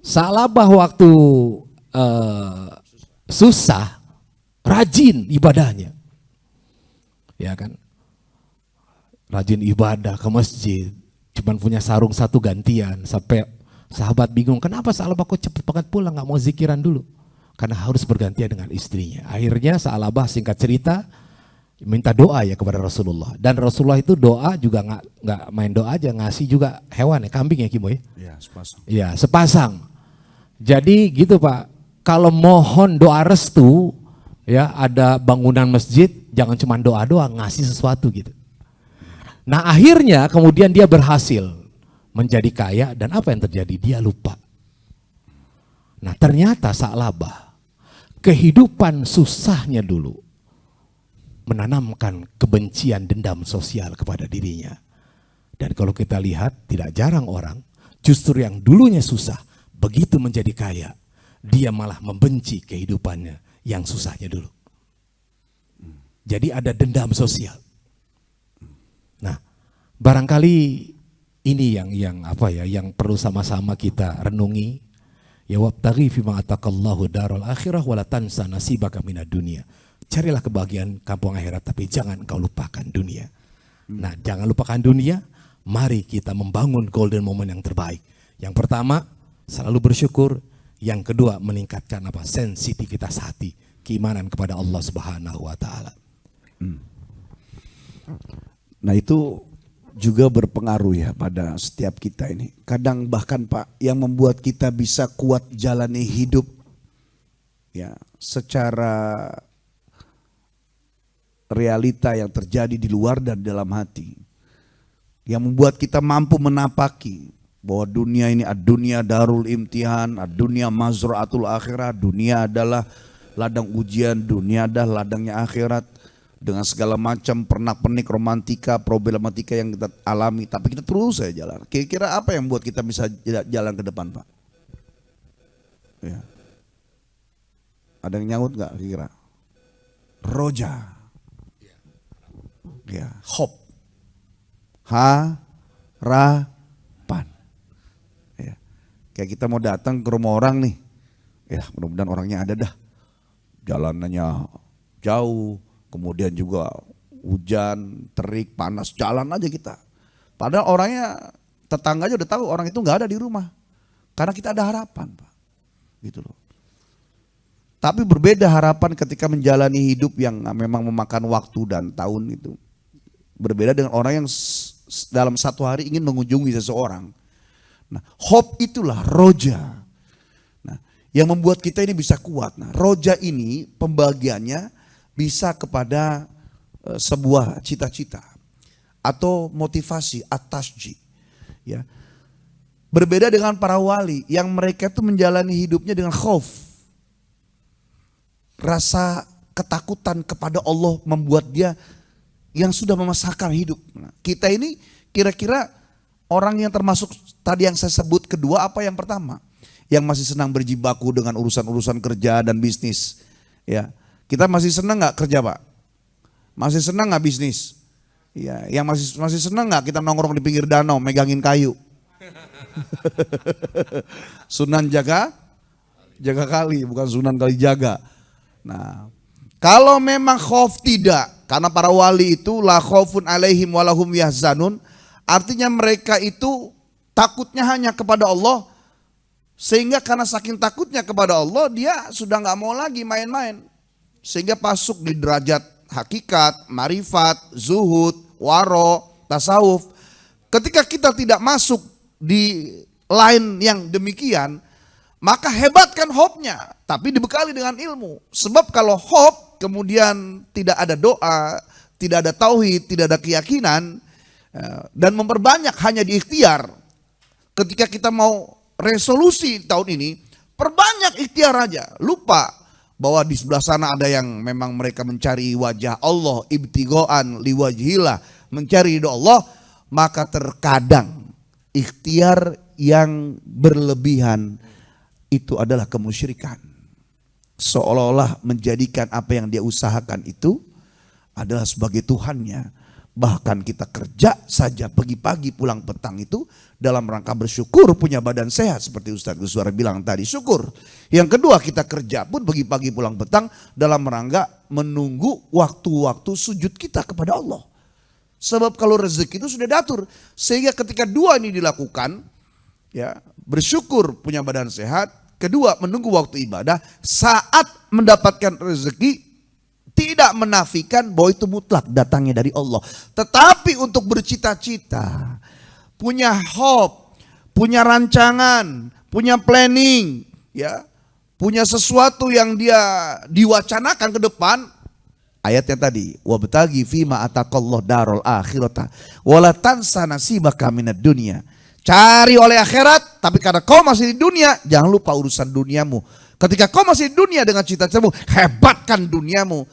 B: Sa'labah waktu susah, rajin ibadahnya. Ya kan? Rajin ibadah ke masjid, cuman punya sarung satu gantian, sampai sahabat bingung, kenapa Sa'labah kok cepet banget pulang, gak mau zikiran dulu? Karena harus bergantian dengan istrinya. Akhirnya Sa'labah singkat cerita minta doa ya kepada Rasulullah. Dan Rasulullah itu doa juga nggak main doa aja, ngasih juga hewan ya, kambing ya Kimo ya? Iya sepasang. Iya sepasang. Jadi gitu Pak, kalau mohon doa restu ya, ada bangunan masjid, jangan cuma doa-doa, ngasih sesuatu gitu. Nah akhirnya kemudian dia berhasil menjadi kaya, dan apa yang terjadi? Dia lupa. Nah ternyata Sa'labah, kehidupan susahnya dulu menanamkan kebencian, dendam sosial kepada dirinya. Dan kalau kita lihat, tidak jarang orang justru yang dulunya susah, begitu menjadi kaya, dia malah membenci kehidupannya yang susahnya dulu. Jadi ada dendam sosial. Nah, barangkali ini yang perlu sama-sama kita renungi. Ya wabtaghi fima atakallahu daral akhirah wala tansa nasibaka minad dunya. Carilah kebahagiaan kampung akhirat, tapi jangan kau lupakan dunia. Nah, jangan lupakan dunia. Mari kita membangun golden moment yang terbaik. Yang pertama, selalu bersyukur. Yang kedua, meningkatkan sensitivitas hati, keimanan kepada Allah Subhanahu wa taala.
C: Nah, itu juga berpengaruh ya pada setiap kita ini. Kadang bahkan Pak, yang membuat kita bisa kuat jalani hidup ya, secara realita yang terjadi di luar dan dalam hati, yang membuat kita mampu menapaki bahwa dunia ini ad-dunya darul imtihan, ad-dunya mazra'atul akhirah, dunia adalah ladang ujian, dunia adalah ladangnya akhirat, dengan segala macam pernak-pernik romantika, problematika yang kita alami, tapi kita terus saja jalan. Kira-kira apa yang membuat kita bisa jalan ke depan, Pak? Ya. Ada yang nyaut nggak kira? Roja, ya, hope, harapan. Ya. Kayak kita mau datang ke rumah orang nih, ya mudah-mudahan orangnya ada dah. Jalanannya jauh, kemudian juga hujan, terik, panas, jalan aja kita. Padahal orangnya, tetangga aja udah tahu orang itu nggak ada di rumah, karena kita ada harapan, Pak. Gitu loh. Tapi berbeda harapan ketika menjalani hidup yang memang memakan waktu dan tahun itu. Berbeda dengan orang yang dalam satu hari ingin mengunjungi seseorang. Nah, hope itulah roja. Nah, yang membuat kita ini bisa kuat. Nah, roja ini pembagiannya bisa kepada sebuah cita-cita atau motivasi atasji. Ya. Berbeda dengan para wali yang mereka itu menjalani hidupnya dengan khauf. Rasa ketakutan kepada Allah membuat dia yang sudah memasakkan hidup. Nah, kita ini kira-kira orang yang termasuk tadi yang saya sebut kedua apa yang pertama? Yang masih senang berjibaku dengan urusan-urusan kerja dan bisnis. Ya, kita masih senang nggak kerja, Pak? Masih senang nggak bisnis? Ya, yang masih senang nggak kita nongkrong di pinggir danau megangin kayu? Sunan jaga kali, bukan Sunan kali jaga. Nah, kalau memang khauf tidak, karena para wali itu la khaufun alaihim walahum yahzanun, artinya mereka itu takutnya hanya kepada Allah, sehingga karena saking takutnya kepada Allah dia sudah nggak mau lagi main-main, sehingga masuk di derajat hakikat, marifat, zuhud, waro, tasawuf. Ketika kita tidak masuk di line yang demikian, maka hebatkan hope-nya, tapi dibekali dengan ilmu. Sebab kalau hope kemudian tidak ada doa, tidak ada tauhid, tidak ada keyakinan, dan memperbanyak hanya di ikhtiar. Ketika kita mau resolusi tahun ini, perbanyak ikhtiar aja, lupa bahwa di sebelah sana ada yang memang mereka mencari wajah Allah, ibtigoan liwajhillah, mencari ridho Allah, maka terkadang ikhtiar yang berlebihan itu adalah kemusyrikan. Seolah-olah menjadikan apa yang dia usahakan itu adalah sebagai Tuhannya. Bahkan kita kerja saja pagi-pagi pulang petang itu dalam rangka bersyukur punya badan sehat. Seperti Ustaz Guswara bilang tadi, syukur. Yang kedua, kita kerja pun pagi-pagi pulang petang dalam rangka menunggu waktu-waktu sujud kita kepada Allah. Sebab kalau rezeki itu sudah diatur. Sehingga ketika dua ini dilakukan, ya, bersyukur punya badan sehat, kedua menunggu waktu ibadah, saat mendapatkan rezeki tidak menafikan bahwa itu mutlak datangnya dari Allah. Tetapi untuk bercita-cita, punya hope, punya rancangan, punya planning, ya, punya sesuatu yang dia diwacanakan ke depan. Ayatnya tadi, wabtaghi fima ataqallahu darul akhirata wala tansa nasibaka minad dunya. Cari oleh akhirat, tapi karena kau masih di dunia, jangan lupa urusan duniamu. Ketika kau masih di dunia dengan cita-citamu, hebatkan duniamu.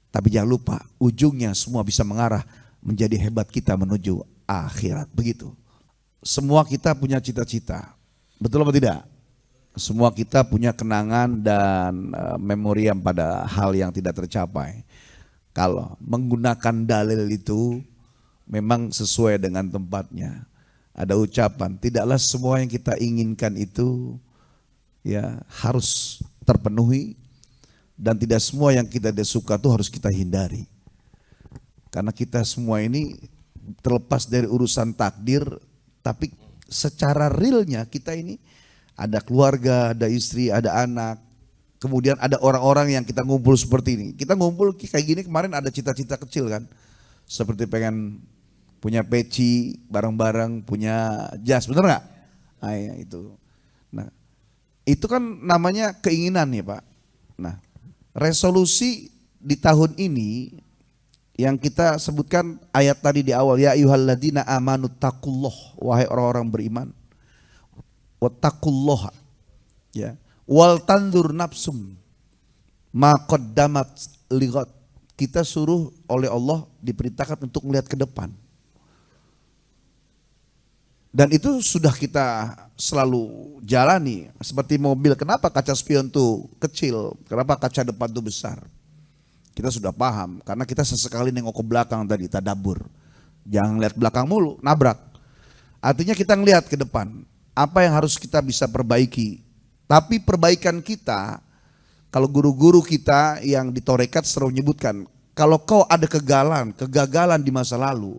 C: Tapi jangan lupa, ujungnya semua bisa mengarah menjadi hebat kita menuju akhirat. Begitu. Semua kita punya cita-cita. Betul apa tidak? Semua kita punya kenangan dan memoriam pada hal yang tidak tercapai. Kalau menggunakan dalil itu memang sesuai dengan tempatnya. Ada ucapan, tidaklah semua yang kita inginkan itu ya harus terpenuhi, dan tidak semua yang kita tidak suka itu harus kita hindari. Karena kita semua ini terlepas dari urusan takdir, tapi secara realnya kita ini ada keluarga, ada istri, ada anak. Kemudian ada orang-orang yang kita ngumpul seperti ini. Kita ngumpul kayak gini kemarin ada cita-cita kecil kan. Seperti pengen punya peci bareng-bareng, punya jas, bener gak? Nah, ya, itu. Nah, itu kan namanya keinginan ya Pak. Nah, resolusi di tahun ini yang kita sebutkan ayat tadi di awal, ya ayyuhalladzina amanu taqullah, wahai orang-orang beriman, wattaqullaha, ya, wal tandur nafsum ma qaddamat lighad. Kita suruh oleh Allah diperintahkan untuk melihat ke depan. Dan itu sudah kita selalu jalani. Seperti mobil, kenapa kaca spion tuh kecil, kenapa kaca depan tuh besar? Kita sudah paham, karena kita sesekali nengok ke belakang tadi, tadabur. Jangan lihat belakang mulu, nabrak. Artinya kita ngelihat ke depan, apa yang harus kita bisa perbaiki. Tapi perbaikan kita, kalau guru-guru kita yang di Torekat selalu menyebutkan, kalau kau ada kegagalan di masa lalu,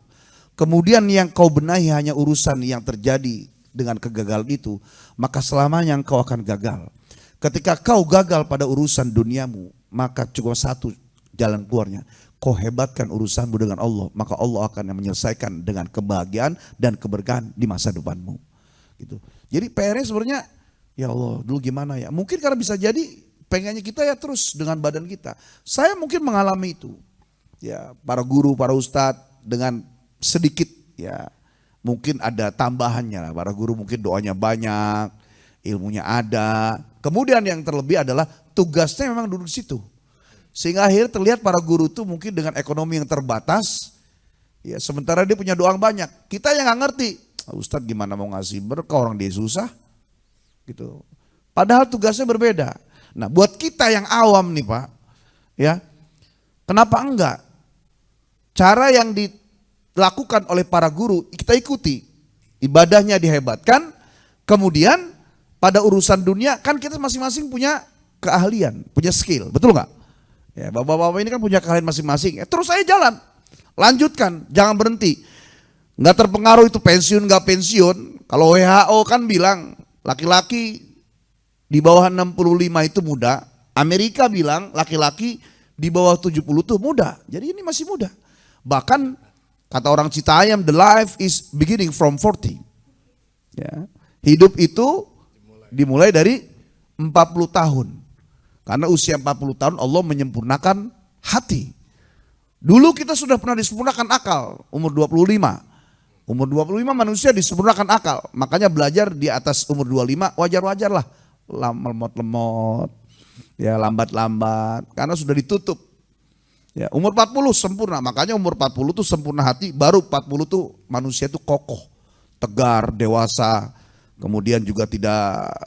C: kemudian yang kau benahi hanya urusan yang terjadi dengan kegagalan itu, maka selamanya kau akan gagal. Ketika kau gagal pada urusan duniamu, maka cuma satu jalan keluarnya. Kau hebatkan urusanmu dengan Allah, maka Allah akan menyelesaikan dengan kebahagiaan dan keberkahan di masa depanmu. Gitu. Jadi PR-nya sebenarnya, ya Allah dulu gimana ya. Mungkin karena bisa jadi pengennya kita ya terus dengan badan kita. Saya mungkin mengalami itu. Ya, para guru, para ustadz dengan sedikit ya mungkin ada tambahannya lah. Para guru mungkin doanya banyak, ilmunya ada. Kemudian yang terlebih adalah tugasnya memang duduk di situ. Sehingga akhirnya terlihat para guru itu mungkin dengan ekonomi yang terbatas, ya sementara dia punya doang banyak. Kita yang nggak ngerti, Ustadz gimana mau ngasih berkah orang dia susah, gitu. Padahal tugasnya berbeda. Nah buat kita yang awam nih Pak, ya kenapa enggak? Cara yang dilakukan oleh para guru kita ikuti, ibadahnya dihebatkan, kemudian pada urusan dunia kan kita masing-masing punya keahlian, punya skill, betul nggak? Ya, bapak-bapak ini kan punya keahlian masing-masing. Ya, terus saya jalan, lanjutkan, jangan berhenti. Nggak terpengaruh itu pensiun nggak pensiun. Kalau WHO kan bilang laki-laki di bawah 65 itu muda. Amerika bilang laki-laki di bawah 70 itu muda. Jadi ini masih muda. Bahkan kata orang Citayam, the life is beginning from 40. Ya, hidup itu dimulai dari 40 tahun. Karena usia 40 tahun Allah menyempurnakan hati. Dulu kita sudah pernah disempurnakan akal, umur 25. Umur 25 manusia disempurnakan akal. Makanya belajar di atas umur 25 wajar-wajar lah. Lemot-lemot, ya lambat-lambat. Karena sudah ditutup. Ya, umur 40 sempurna, makanya umur 40 itu sempurna hati, baru 40 tuh manusia itu kokoh, tegar, dewasa. Kemudian juga tidak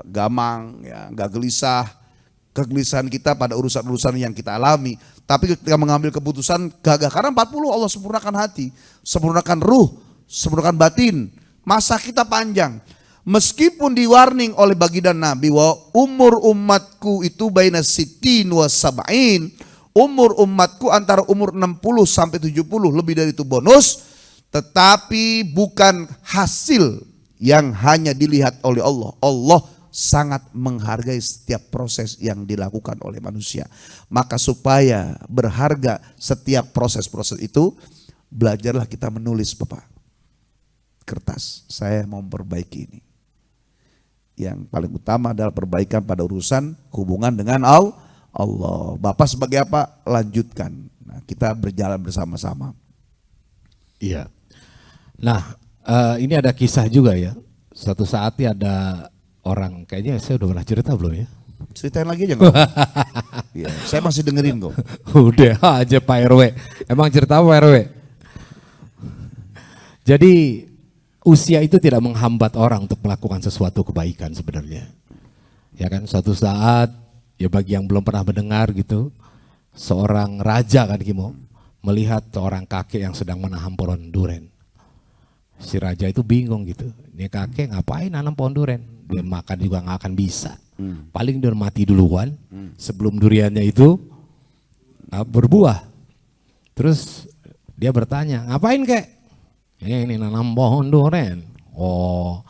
C: gamang, ya, nggak gelisah. Kegelisahan kita pada urusan-urusan yang kita alami. Tapi ketika mengambil keputusan gagah. Karena 40 Allah sempurnakan hati, sempurnakan ruh, sempurnakan batin. Masa kita panjang. Meskipun di-warning oleh baginda Nabi bahwa umur umatku itu baina sittin wa sab'in. Umur umatku antara umur 60 sampai 70, lebih dari itu bonus. Tetapi bukan hasil yang hanya dilihat oleh Allah. Allah sangat menghargai setiap proses yang dilakukan oleh manusia. Maka supaya berharga setiap proses-proses itu, belajarlah kita menulis Bapak. Kertas, saya mau memperbaiki ini. Yang paling utama adalah perbaikan pada urusan hubungan dengan Allah. Bapak sebagai apa? Lanjutkan. Nah, kita berjalan bersama-sama.
B: Iya. Nah, ini ada kisah juga ya. Suatu saat ada orang, kayaknya saya udah pernah cerita belum ya?
C: Ceritain lagi aja nggak? Ya, saya masih dengerin kok.
B: Udah aja Pak RW. Emang cerita apa Pak RW? Jadi usia itu tidak menghambat orang untuk melakukan sesuatu kebaikan sebenarnya. Ya kan, suatu saat ya bagi yang belum pernah mendengar gitu, seorang raja kan Kimo melihat seorang kakek yang sedang menahan pohon duren. Si raja itu bingung gitu, ini kakek ngapain nanam pohon duren? Dia makan juga nggak akan bisa. Paling dia mati duluan sebelum duriannya itu berbuah. Terus dia bertanya, ngapain kek? Ini nanam pohon duren. Oh,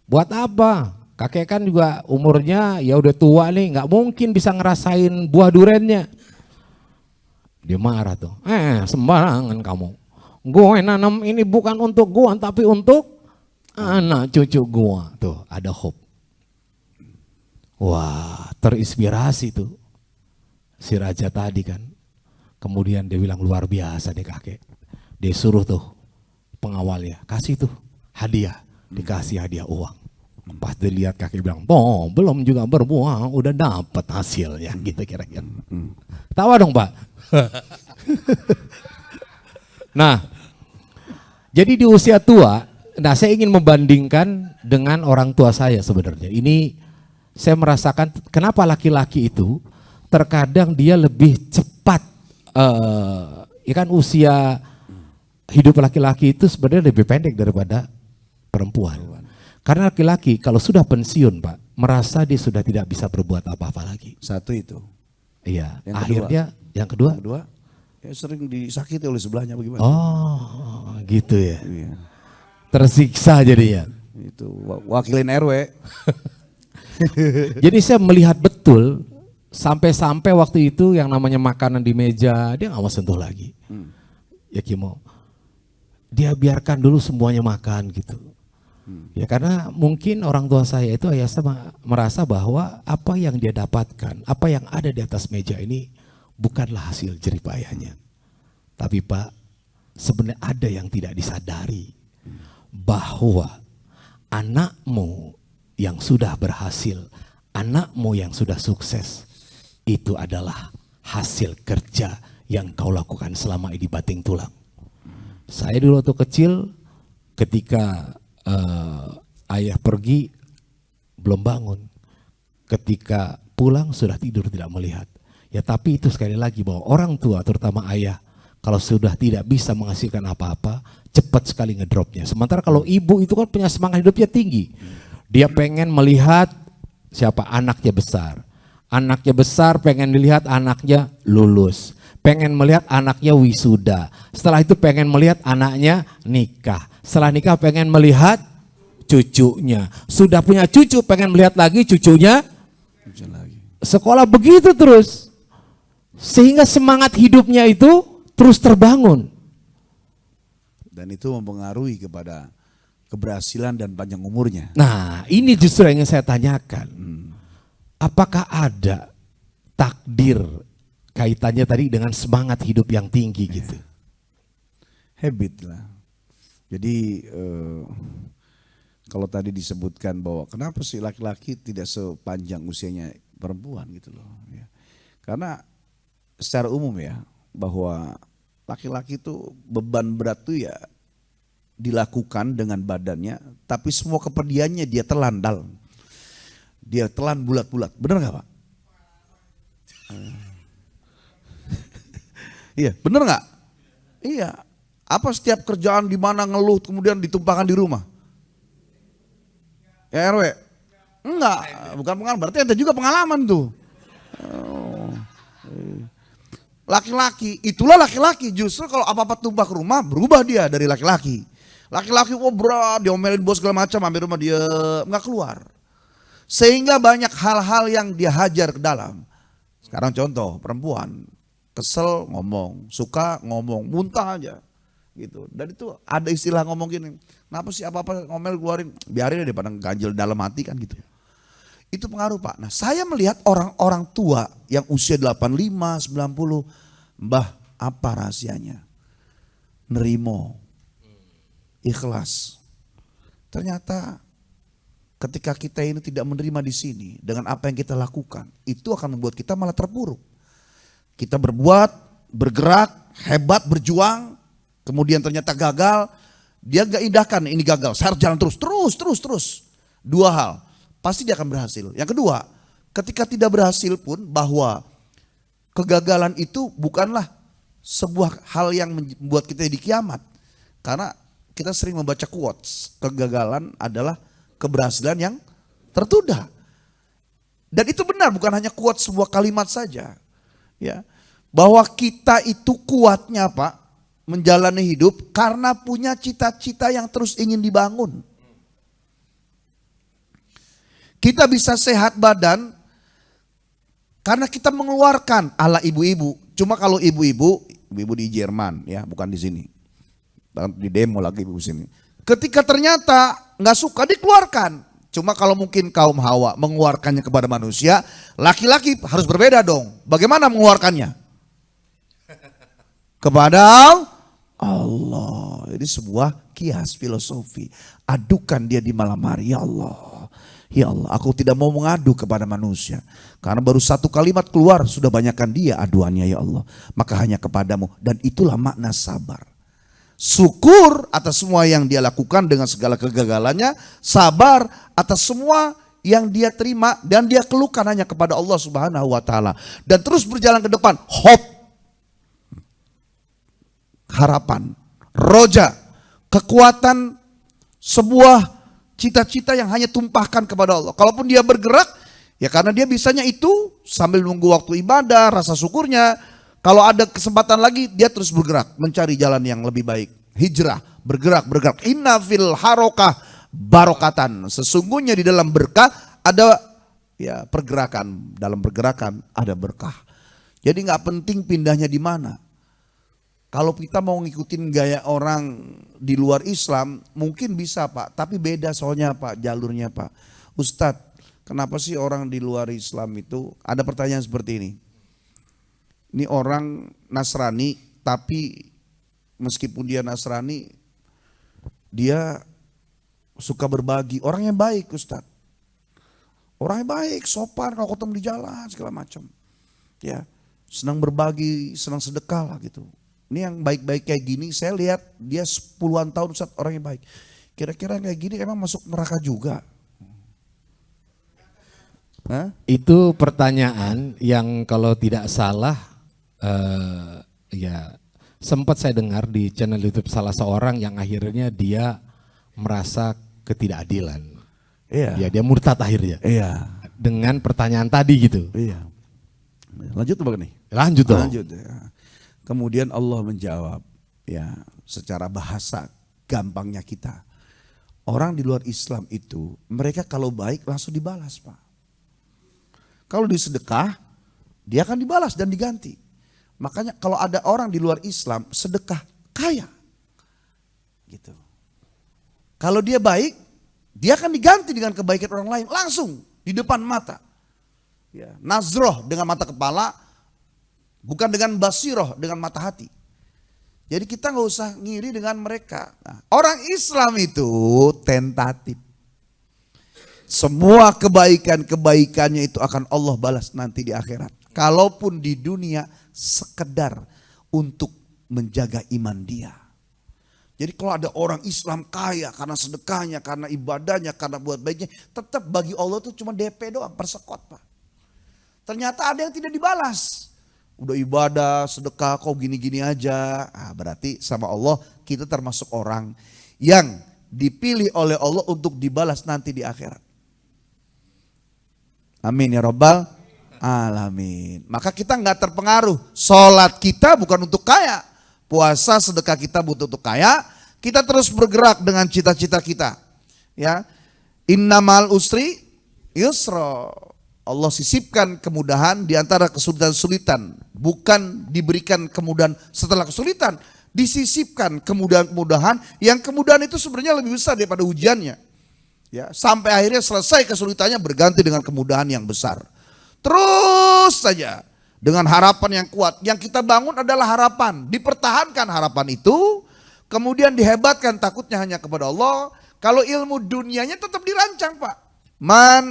B: buat apa? Kakek kan juga umurnya ya udah tua nih, nggak mungkin bisa ngerasain buah durennya. Dia marah tuh. Sembarangan kamu. Gue nanam ini bukan untuk gue, tapi untuk anak cucu gua. Tuh ada hope. Wah, terinspirasi tuh si raja tadi kan. Kemudian dia bilang luar biasa nih kakek. Dia suruh tuh pengawalnya, kasih tuh hadiah. Dikasih hadiah uang. Pas dilihat kakek bilang, oh belum juga berbuah, udah dapat hasilnya gitu kira-kira. Tawa dong Pak. Nah, jadi di usia tua, nah saya ingin membandingkan dengan orang tua saya sebenarnya. Ini saya merasakan kenapa laki-laki itu terkadang dia lebih cepat, ya kan usia hidup laki-laki itu sebenarnya lebih pendek daripada perempuan. Karena laki-laki kalau sudah pensiun Pak, merasa dia sudah tidak bisa berbuat apa-apa lagi.
C: Satu itu.
B: Iya,
C: Yang
B: akhirnya yang kedua?
C: Yang kedua, ya sering disakiti oleh sebelahnya bagaimana?
B: Oh, gitu ya.
C: Iya.
B: Tersiksa jadinya.
C: Itu wakilin RW.
B: Jadi saya melihat betul sampai-sampai waktu itu yang namanya makanan di meja dia nggak mau sentuh lagi. Ya Kimo, dia biarkan dulu semuanya makan gitu. Ya karena mungkin orang tua saya itu ayah saya merasa bahwa apa yang dia dapatkan, apa yang ada di atas meja ini bukanlah hasil jerih payahnya. Tapi Pak, sebenarnya ada yang tidak disadari bahwa anakmu yang sudah berhasil, anakmu yang sudah sukses, itu adalah hasil kerja yang kau lakukan selama ini banting tulang. Saya dulu waktu kecil ketika ayah pergi belum bangun, ketika pulang sudah tidur tidak melihat. Ya tapi itu sekali lagi bahwa orang tua terutama ayah kalau sudah tidak bisa menghasilkan apa-apa cepat sekali ngedropnya. Sementara kalau ibu itu kan punya semangat hidupnya tinggi. Dia pengen melihat siapa anaknya besar. Anaknya besar pengen dilihat anaknya lulus. Pengen melihat anaknya wisuda. Setelah itu pengen melihat anaknya nikah. Setelah nikah pengen melihat cucunya. Sudah punya cucu pengen melihat lagi cucunya. Sekolah begitu terus. Sehingga semangat hidupnya itu terus terbangun.
C: Dan itu mempengaruhi kepada keberhasilan dan panjang umurnya.
B: Nah ini justru yang ingin saya tanyakan. Apakah ada takdir kaitannya tadi dengan semangat hidup yang tinggi gitu?
C: Habit lah. Jadi kalau tadi disebutkan bahwa kenapa sih laki-laki tidak sepanjang usianya perempuan gitu loh. Ya. Karena secara umum ya bahwa laki-laki itu beban berat tuh ya dilakukan dengan badannya, tapi semua keperdiannya dia telan dalam. Dia telan bulat-bulat. Benar gak Pak? Iya, benar gak? Iya. Apa setiap kerjaan di mana ngeluh kemudian ditumpahkan di rumah? Ya RW? Enggak, bukan pengalaman. Berarti ente juga pengalaman tuh. Laki-laki, itulah laki-laki. Justru kalau apa-apa tumpah ke rumah berubah dia dari laki-laki. Laki-laki berat, diomelin bos segala macam, ambil rumah dia nggak keluar. Sehingga banyak hal-hal yang dia hajar ke dalam. Sekarang contoh, perempuan kesel ngomong, suka ngomong, muntah aja gitu. Dan itu ada istilah ngomong gini, kenapa sih apa-apa ngomel keluarin, biarin daripada ganjil dalam hati kan gitu. Itu pengaruh Pak. Nah saya melihat orang-orang tua yang usia 85, 90, Mbah apa rahasianya? Nerimo, ikhlas. Ternyata ketika kita ini tidak menerima di sini dengan apa yang kita lakukan, itu akan membuat kita malah terpuruk. Kita berbuat, bergerak, hebat, berjuang, kemudian ternyata gagal, dia gak indahkan ini gagal, saya harus jalan terus. Dua hal, pasti dia akan berhasil. Yang kedua, ketika tidak berhasil pun bahwa kegagalan itu bukanlah sebuah hal yang membuat kita di kiamat. Karena kita sering membaca quotes, kegagalan adalah keberhasilan yang tertunda. Dan itu benar, bukan hanya quotes sebuah kalimat saja. Ya, bahwa kita itu kuatnya Pak menjalani hidup karena punya cita-cita yang terus ingin dibangun. Kita bisa sehat badan karena kita mengeluarkan ala ibu-ibu. Cuma kalau ibu-ibu di Jerman ya, bukan di sini. Di demo lagi ibu sini. Ketika ternyata nggak suka dikeluarkan,
A: Cuma kalau mungkin kaum Hawa mengeluarkannya kepada manusia, laki-laki harus berbeda dong. Bagaimana mengeluarkannya? Kepada Allah. Ini sebuah kias filosofi. Adukan dia di malam hari. Ya Allah. Ya Allah, aku tidak mau mengadu kepada manusia. Karena baru satu kalimat keluar sudah banyakkan dia aduannya ya Allah. Maka hanya kepadamu. Dan itulah makna sabar. Syukur atas semua yang dia lakukan dengan segala kegagalannya. Sabar atas semua yang dia terima dan dia keluhkan hanya kepada Allah Subhanahu wa taala. Dan terus berjalan ke depan. Hope. Harapan, roja, kekuatan, sebuah cita-cita yang hanya tumpahkan kepada Allah. Kalaupun dia bergerak, ya karena dia bisanya itu sambil menunggu waktu ibadah, rasa syukurnya. Kalau ada kesempatan lagi, dia terus bergerak, mencari jalan yang lebih baik. Hijrah, bergerak. Inna fil harokah barokatan. Sesungguhnya di dalam berkah ada ya pergerakan. Dalam pergerakan ada berkah. Jadi nggak penting pindahnya di mana. Kalau kita mau ngikutin gaya orang di luar Islam, mungkin bisa Pak. Tapi beda soalnya Pak, jalurnya Pak. Ustadz, kenapa sih orang di luar Islam itu, ada pertanyaan seperti ini. Ini orang Nasrani, tapi meskipun dia Nasrani, dia suka berbagi. Orang yang baik Ustadz. Orang yang baik, sopan kalau ketemu di jalan, segala macam. Ya, senang berbagi, senang sedekah lah gitu. Ini yang baik-baik kayak gini, saya lihat dia puluhan tahun Ustaz orang yang baik. Kira-kira kayak gini emang masuk neraka juga? Hah?
B: Itu pertanyaan yang kalau tidak salah, ya sempat saya dengar di channel YouTube salah seorang yang akhirnya dia merasa ketidakadilan.
A: Iya.
B: Dia murtad akhirnya.
A: Iya.
B: Dengan pertanyaan tadi gitu.
A: Iya. Lanjut tuh nih.
B: Lanjut dong.
A: Lanjut ya. Kemudian Allah menjawab ya secara bahasa gampangnya kita. Orang di luar Islam itu mereka kalau baik langsung dibalas Pak. Kalau disedekah dia akan dibalas dan diganti. Makanya kalau ada orang di luar Islam sedekah kaya. Gitu. Kalau dia baik dia akan diganti dengan kebaikan orang lain langsung di depan mata. Ya, nazroh dengan mata kepala. Bukan dengan basiroh, dengan mata hati. Jadi kita nggak usah ngiri dengan mereka. Nah, orang Islam itu tentatif. Semua kebaikannya itu akan Allah balas nanti di akhirat. Kalaupun di dunia sekedar untuk menjaga iman dia. Jadi kalau ada orang Islam kaya karena sedekahnya, karena ibadahnya, karena buat baiknya. Tetap bagi Allah itu cuma DP doang, persekot Pak. Ternyata ada yang tidak dibalas. Udah ibadah, sedekah, kok gini-gini aja. Berarti sama Allah kita termasuk orang yang dipilih oleh Allah untuk dibalas nanti di akhirat. Amin ya Rabbal Alamin. Maka kita nggak terpengaruh. Sholat kita bukan untuk kaya. Puasa sedekah kita butuh untuk kaya. Kita terus bergerak dengan cita-cita kita. Ya, innamal usri yusra. Allah sisipkan kemudahan di antara kesulitan-kesulitan. Bukan diberikan kemudahan setelah kesulitan. Disisipkan kemudahan-kemudahan yang kemudahan itu sebenarnya lebih besar daripada ujiannya. Ya, sampai akhirnya selesai kesulitannya berganti dengan kemudahan yang besar. Terus saja dengan harapan yang kuat. Yang kita bangun adalah harapan. Dipertahankan harapan itu. Kemudian dihebatkan takutnya hanya kepada Allah. Kalau ilmu dunianya tetap dirancang Pak. Man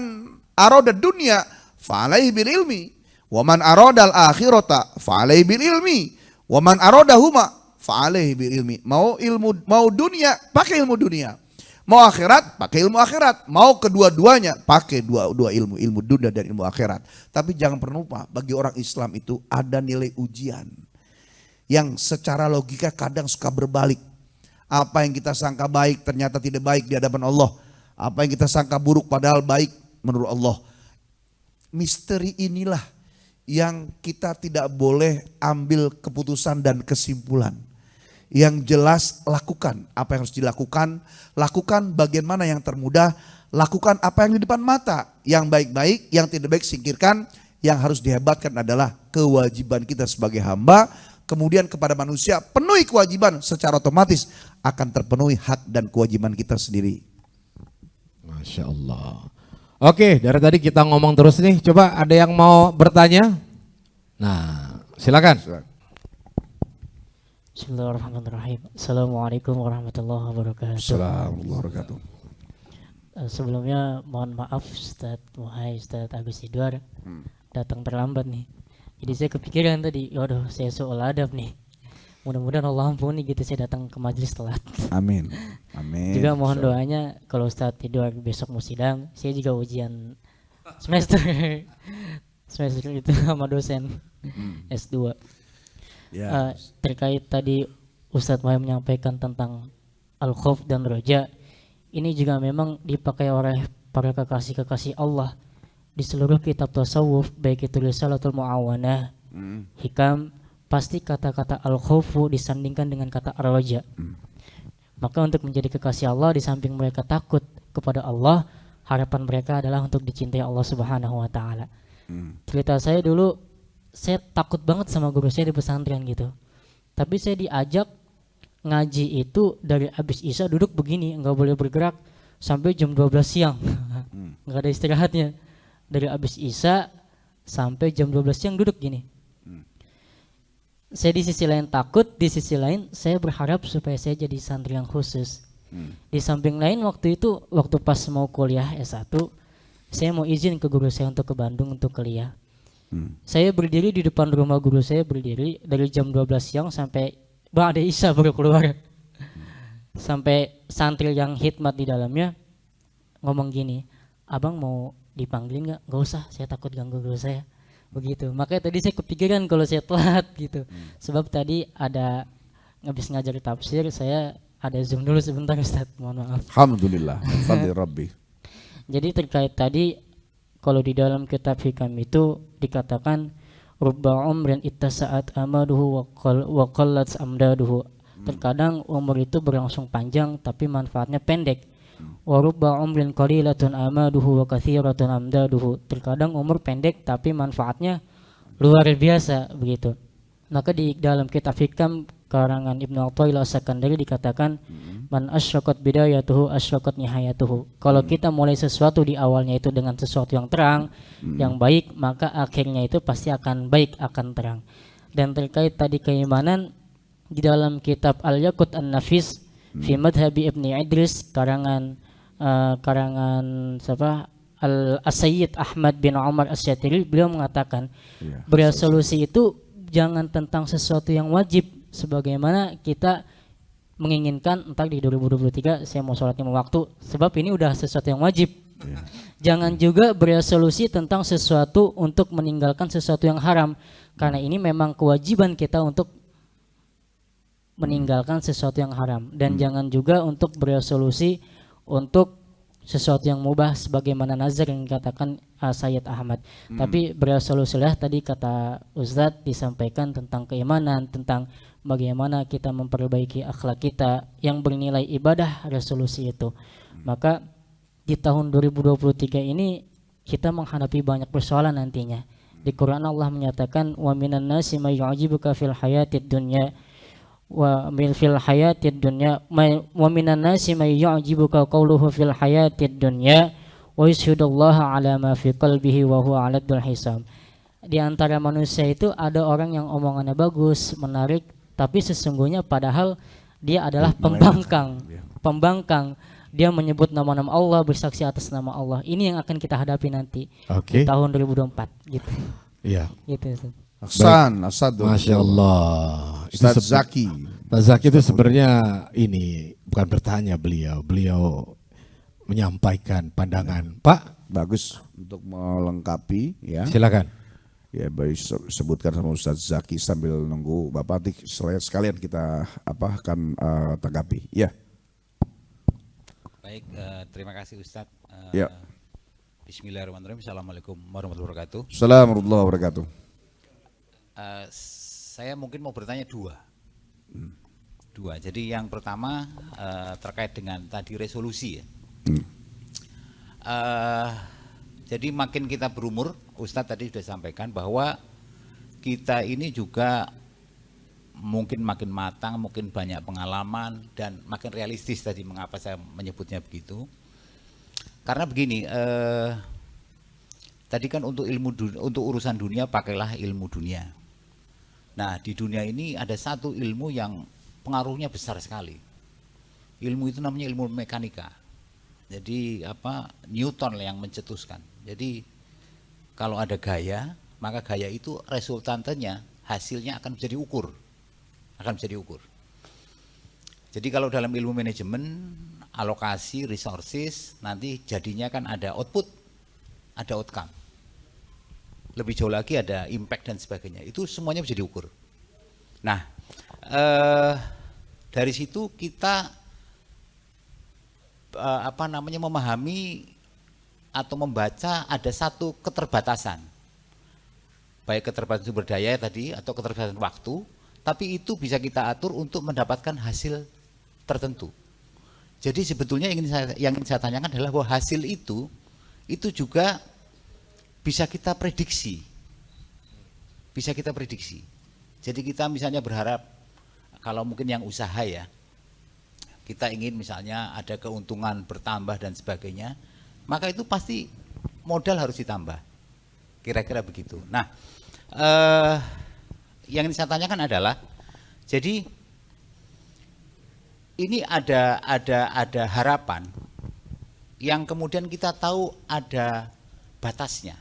A: aroda dunia fa'alaihi bil ilmi wa man aroda al akhirata fa'alaihi bil ilmi wa man aroda huma fa'alaihi bil ilmi. Mau ilmu, mau dunia pakai ilmu dunia, mau akhirat pakai ilmu akhirat, mau kedua-duanya pakai dua ilmu dunia dan ilmu akhirat. Tapi jangan pernah lupa bagi orang Islam itu ada nilai ujian yang secara logika kadang suka berbalik. Apa yang kita sangka baik ternyata tidak baik di hadapan Allah. Apa yang kita sangka buruk padahal baik menurut Allah. Misteri inilah yang kita tidak boleh ambil keputusan dan kesimpulan. Yang jelas lakukan apa yang harus dilakukan. Lakukan bagian mana yang termudah. Lakukan apa yang di depan mata. Yang baik-baik, yang tidak baik singkirkan. Yang harus dihebatkan adalah kewajiban kita sebagai hamba. Kemudian kepada manusia penuhi kewajiban, secara otomatis akan terpenuhi hak dan kewajiban kita sendiri.
B: Masya Allah. Oke, dari tadi kita ngomong terus nih. Coba ada yang mau bertanya? Nah, silakan.
D: Bismillahirrahmanirrahim. Assalamualaikum warahmatullahi wabarakatuh.
C: Assalamualaikum warahmatullahi wabarakatuh.
D: Sebelumnya mohon maaf Ustadz Agus Idwar datang terlambat nih. Jadi saya kepikiran tadi, waduh saya soal adab nih. Mudah-mudahan Allah ampuni gitu saya datang ke majelis telat.
C: Amin. Amin.
D: Juga mohon doanya kalau Ustadz Idwar besok mau sidang, saya juga ujian semester itu sama dosen S2.
C: Ya.
D: Terkait tadi Ustadz Wahai menyampaikan tentang al-khauf dan roja, ini juga memang dipakai oleh para kekasih-kekasih Allah di seluruh kitab tasawuf, baik itu Risalatul Mu'awanah, Hikam, pasti kata-kata al-khaufu disandingkan dengan kata ar-roja. Maka untuk menjadi kekasih Allah, di samping mereka takut kepada Allah, harapan mereka adalah untuk dicintai Allah Subhanahu wa taala. Cerita saya dulu, saya takut banget sama guru saya di pesantren gitu. Tapi saya diajak ngaji itu dari habis Isya duduk begini, nggak boleh bergerak sampai jam 12 siang. Nggak ada istirahatnya. Dari habis Isya sampai jam 12 siang duduk gini. Saya di sisi lain takut, di sisi lain saya berharap supaya saya jadi santri yang khusus. Di samping lain waktu itu, waktu pas mau kuliah S1, saya mau izin ke guru saya untuk ke Bandung untuk kuliah. Saya berdiri di depan rumah guru saya, berdiri dari jam 12 siang sampai ada Isya baru keluar. Sampai santri yang khidmat di dalamnya ngomong gini, abang mau dipanggilin nggak? Nggak usah, saya takut ganggu guru saya. Begitu, makanya tadi saya kepikiran kalau saya telat gitu. Sebab tadi ada habis ngajar tafsir, saya ada zoom dulu sebentar Ustaz, mohon maaf.
C: Alhamdulillah, fadli Rabbi.
D: Jadi terkait tadi, kalau di dalam kitab Hikam itu dikatakan rubba umrin ittasa'at amaduhu wa qallat amdaduhu. Terkadang umur itu berlangsung panjang tapi manfaatnya pendek. Wa rubba umrin qalilatun amaduhu wa katsiratun amdaduhu. Terkadang umur pendek tapi manfaatnya luar biasa begitu. Maka di dalam kitab Hikam karangan Ibnu Athaillah As-Sakandari dikatakan man asyraqat bidayatuhu asyraqat nihayatuhu. Kalau kita mulai sesuatu di awalnya itu dengan sesuatu yang terang, yang baik, maka akhirnya itu pasti akan baik, akan terang. Dan terkait tadi keimanan, di dalam kitab Al-Yaqut An-Nafis fi Madhabi Ibni Idris karangan siapa Al-Sayyid Ahmad bin Umar As-Syatiri, beliau mengatakan beresolusi itu jangan tentang sesuatu yang wajib, sebagaimana kita menginginkan entar di 2023 saya mau sholat 5 waktu, sebab ini udah sesuatu yang wajib. Jangan juga beresolusi tentang sesuatu untuk meninggalkan sesuatu yang haram, karena ini memang kewajiban kita untuk meninggalkan sesuatu yang haram. Dan jangan juga untuk beresolusi untuk sesuatu yang mubah sebagaimana nazar yang dikatakan Sayyid Ahmad. Tapi beresolusilah tadi kata Ustadz disampaikan tentang keimanan, tentang bagaimana kita memperbaiki akhlak kita yang bernilai ibadah, resolusi itu. Maka di tahun 2023 ini kita menghadapi banyak persoalan nantinya. Di Quran Allah menyatakan wa minan nasi may yu'jibuka fil hayatid dunya wa fil hayatid dunya wa minan nasi may yu'jibuka qawluhu fil hayatid dunya wa yashhadullaha ala ma fi qalbihi wa huwa aladul hisab. Di antara manusia itu ada orang yang omongannya bagus, menarik, tapi sesungguhnya padahal dia adalah pembangkang. Dia menyebut nama-nama Allah, bersaksi atas nama Allah. Ini yang akan kita hadapi nanti di tahun 2024 gitu.
B: Iya.
D: Gitu.
C: Asadul.
B: Masya Allah.
C: Ustaz Zaki.
B: Ustaz Zaki itu sebenarnya ini bukan bertanya beliau menyampaikan pandangan. Pak,
C: Bagus untuk melengkapi ya.
B: silakan.
C: Ya baik, sebutkan sama Ustaz Zaki sambil nunggu Bapak sekalian kita akan tanggapi. Ya.
E: Baik, terima kasih Ustadz.
C: Ya.
E: Bismillahirrahmanirrahim. Assalamualaikum warahmatullahi wabarakatuh.
C: Assalamualaikum warahmatullahi wabarakatuh.
E: Saya mungkin mau bertanya dua. Jadi yang pertama terkait dengan tadi resolusi ya. Jadi makin kita berumur, Ustadz tadi sudah sampaikan bahwa kita ini juga mungkin makin matang, mungkin banyak pengalaman dan makin realistis tadi, mengapa saya menyebutnya begitu. Karena begini, tadi kan untuk untuk urusan dunia pakailah ilmu dunia. Nah, di dunia ini ada satu ilmu yang pengaruhnya besar sekali. Ilmu itu namanya ilmu mekanika. Jadi Newton yang mencetuskan. Jadi kalau ada gaya, maka gaya itu resultantenya, hasilnya akan bisa diukur. Jadi kalau dalam ilmu manajemen, alokasi, resources, nanti jadinya kan ada output, ada outcome. Lebih jauh lagi ada impact dan sebagainya. Itu semuanya bisa diukur. Nah, dari situ kita memahami atau membaca ada satu keterbatasan. Baik keterbatasan sumber daya tadi atau keterbatasan waktu, tapi itu bisa kita atur untuk mendapatkan hasil tertentu. Jadi sebetulnya yang ingin saya tanyakan adalah bahwa hasil itu juga bisa kita prediksi. Jadi kita misalnya berharap, kalau mungkin yang usaha ya, kita ingin misalnya ada keuntungan bertambah dan sebagainya, maka itu pasti modal harus ditambah. Kira-kira begitu. Nah, yang ingin saya tanyakan adalah, jadi ini ada harapan yang kemudian kita tahu ada batasnya.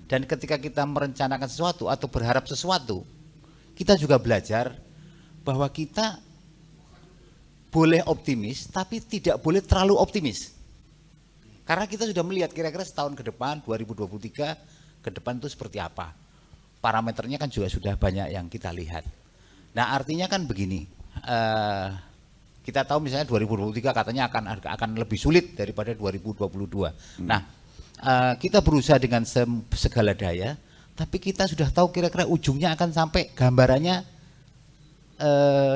E: Dan ketika kita merencanakan sesuatu atau berharap sesuatu, kita juga belajar bahwa kita boleh optimis tapi tidak boleh terlalu optimis. Karena kita sudah melihat kira-kira setahun ke depan, 2023 ke depan itu seperti apa. Parameternya kan juga sudah banyak yang kita lihat. Nah, artinya kan begini, kita tahu misalnya 2023 katanya akan lebih sulit daripada 2022. Nah, kita berusaha dengan segala daya, tapi kita sudah tahu kira-kira ujungnya akan sampai gambarannya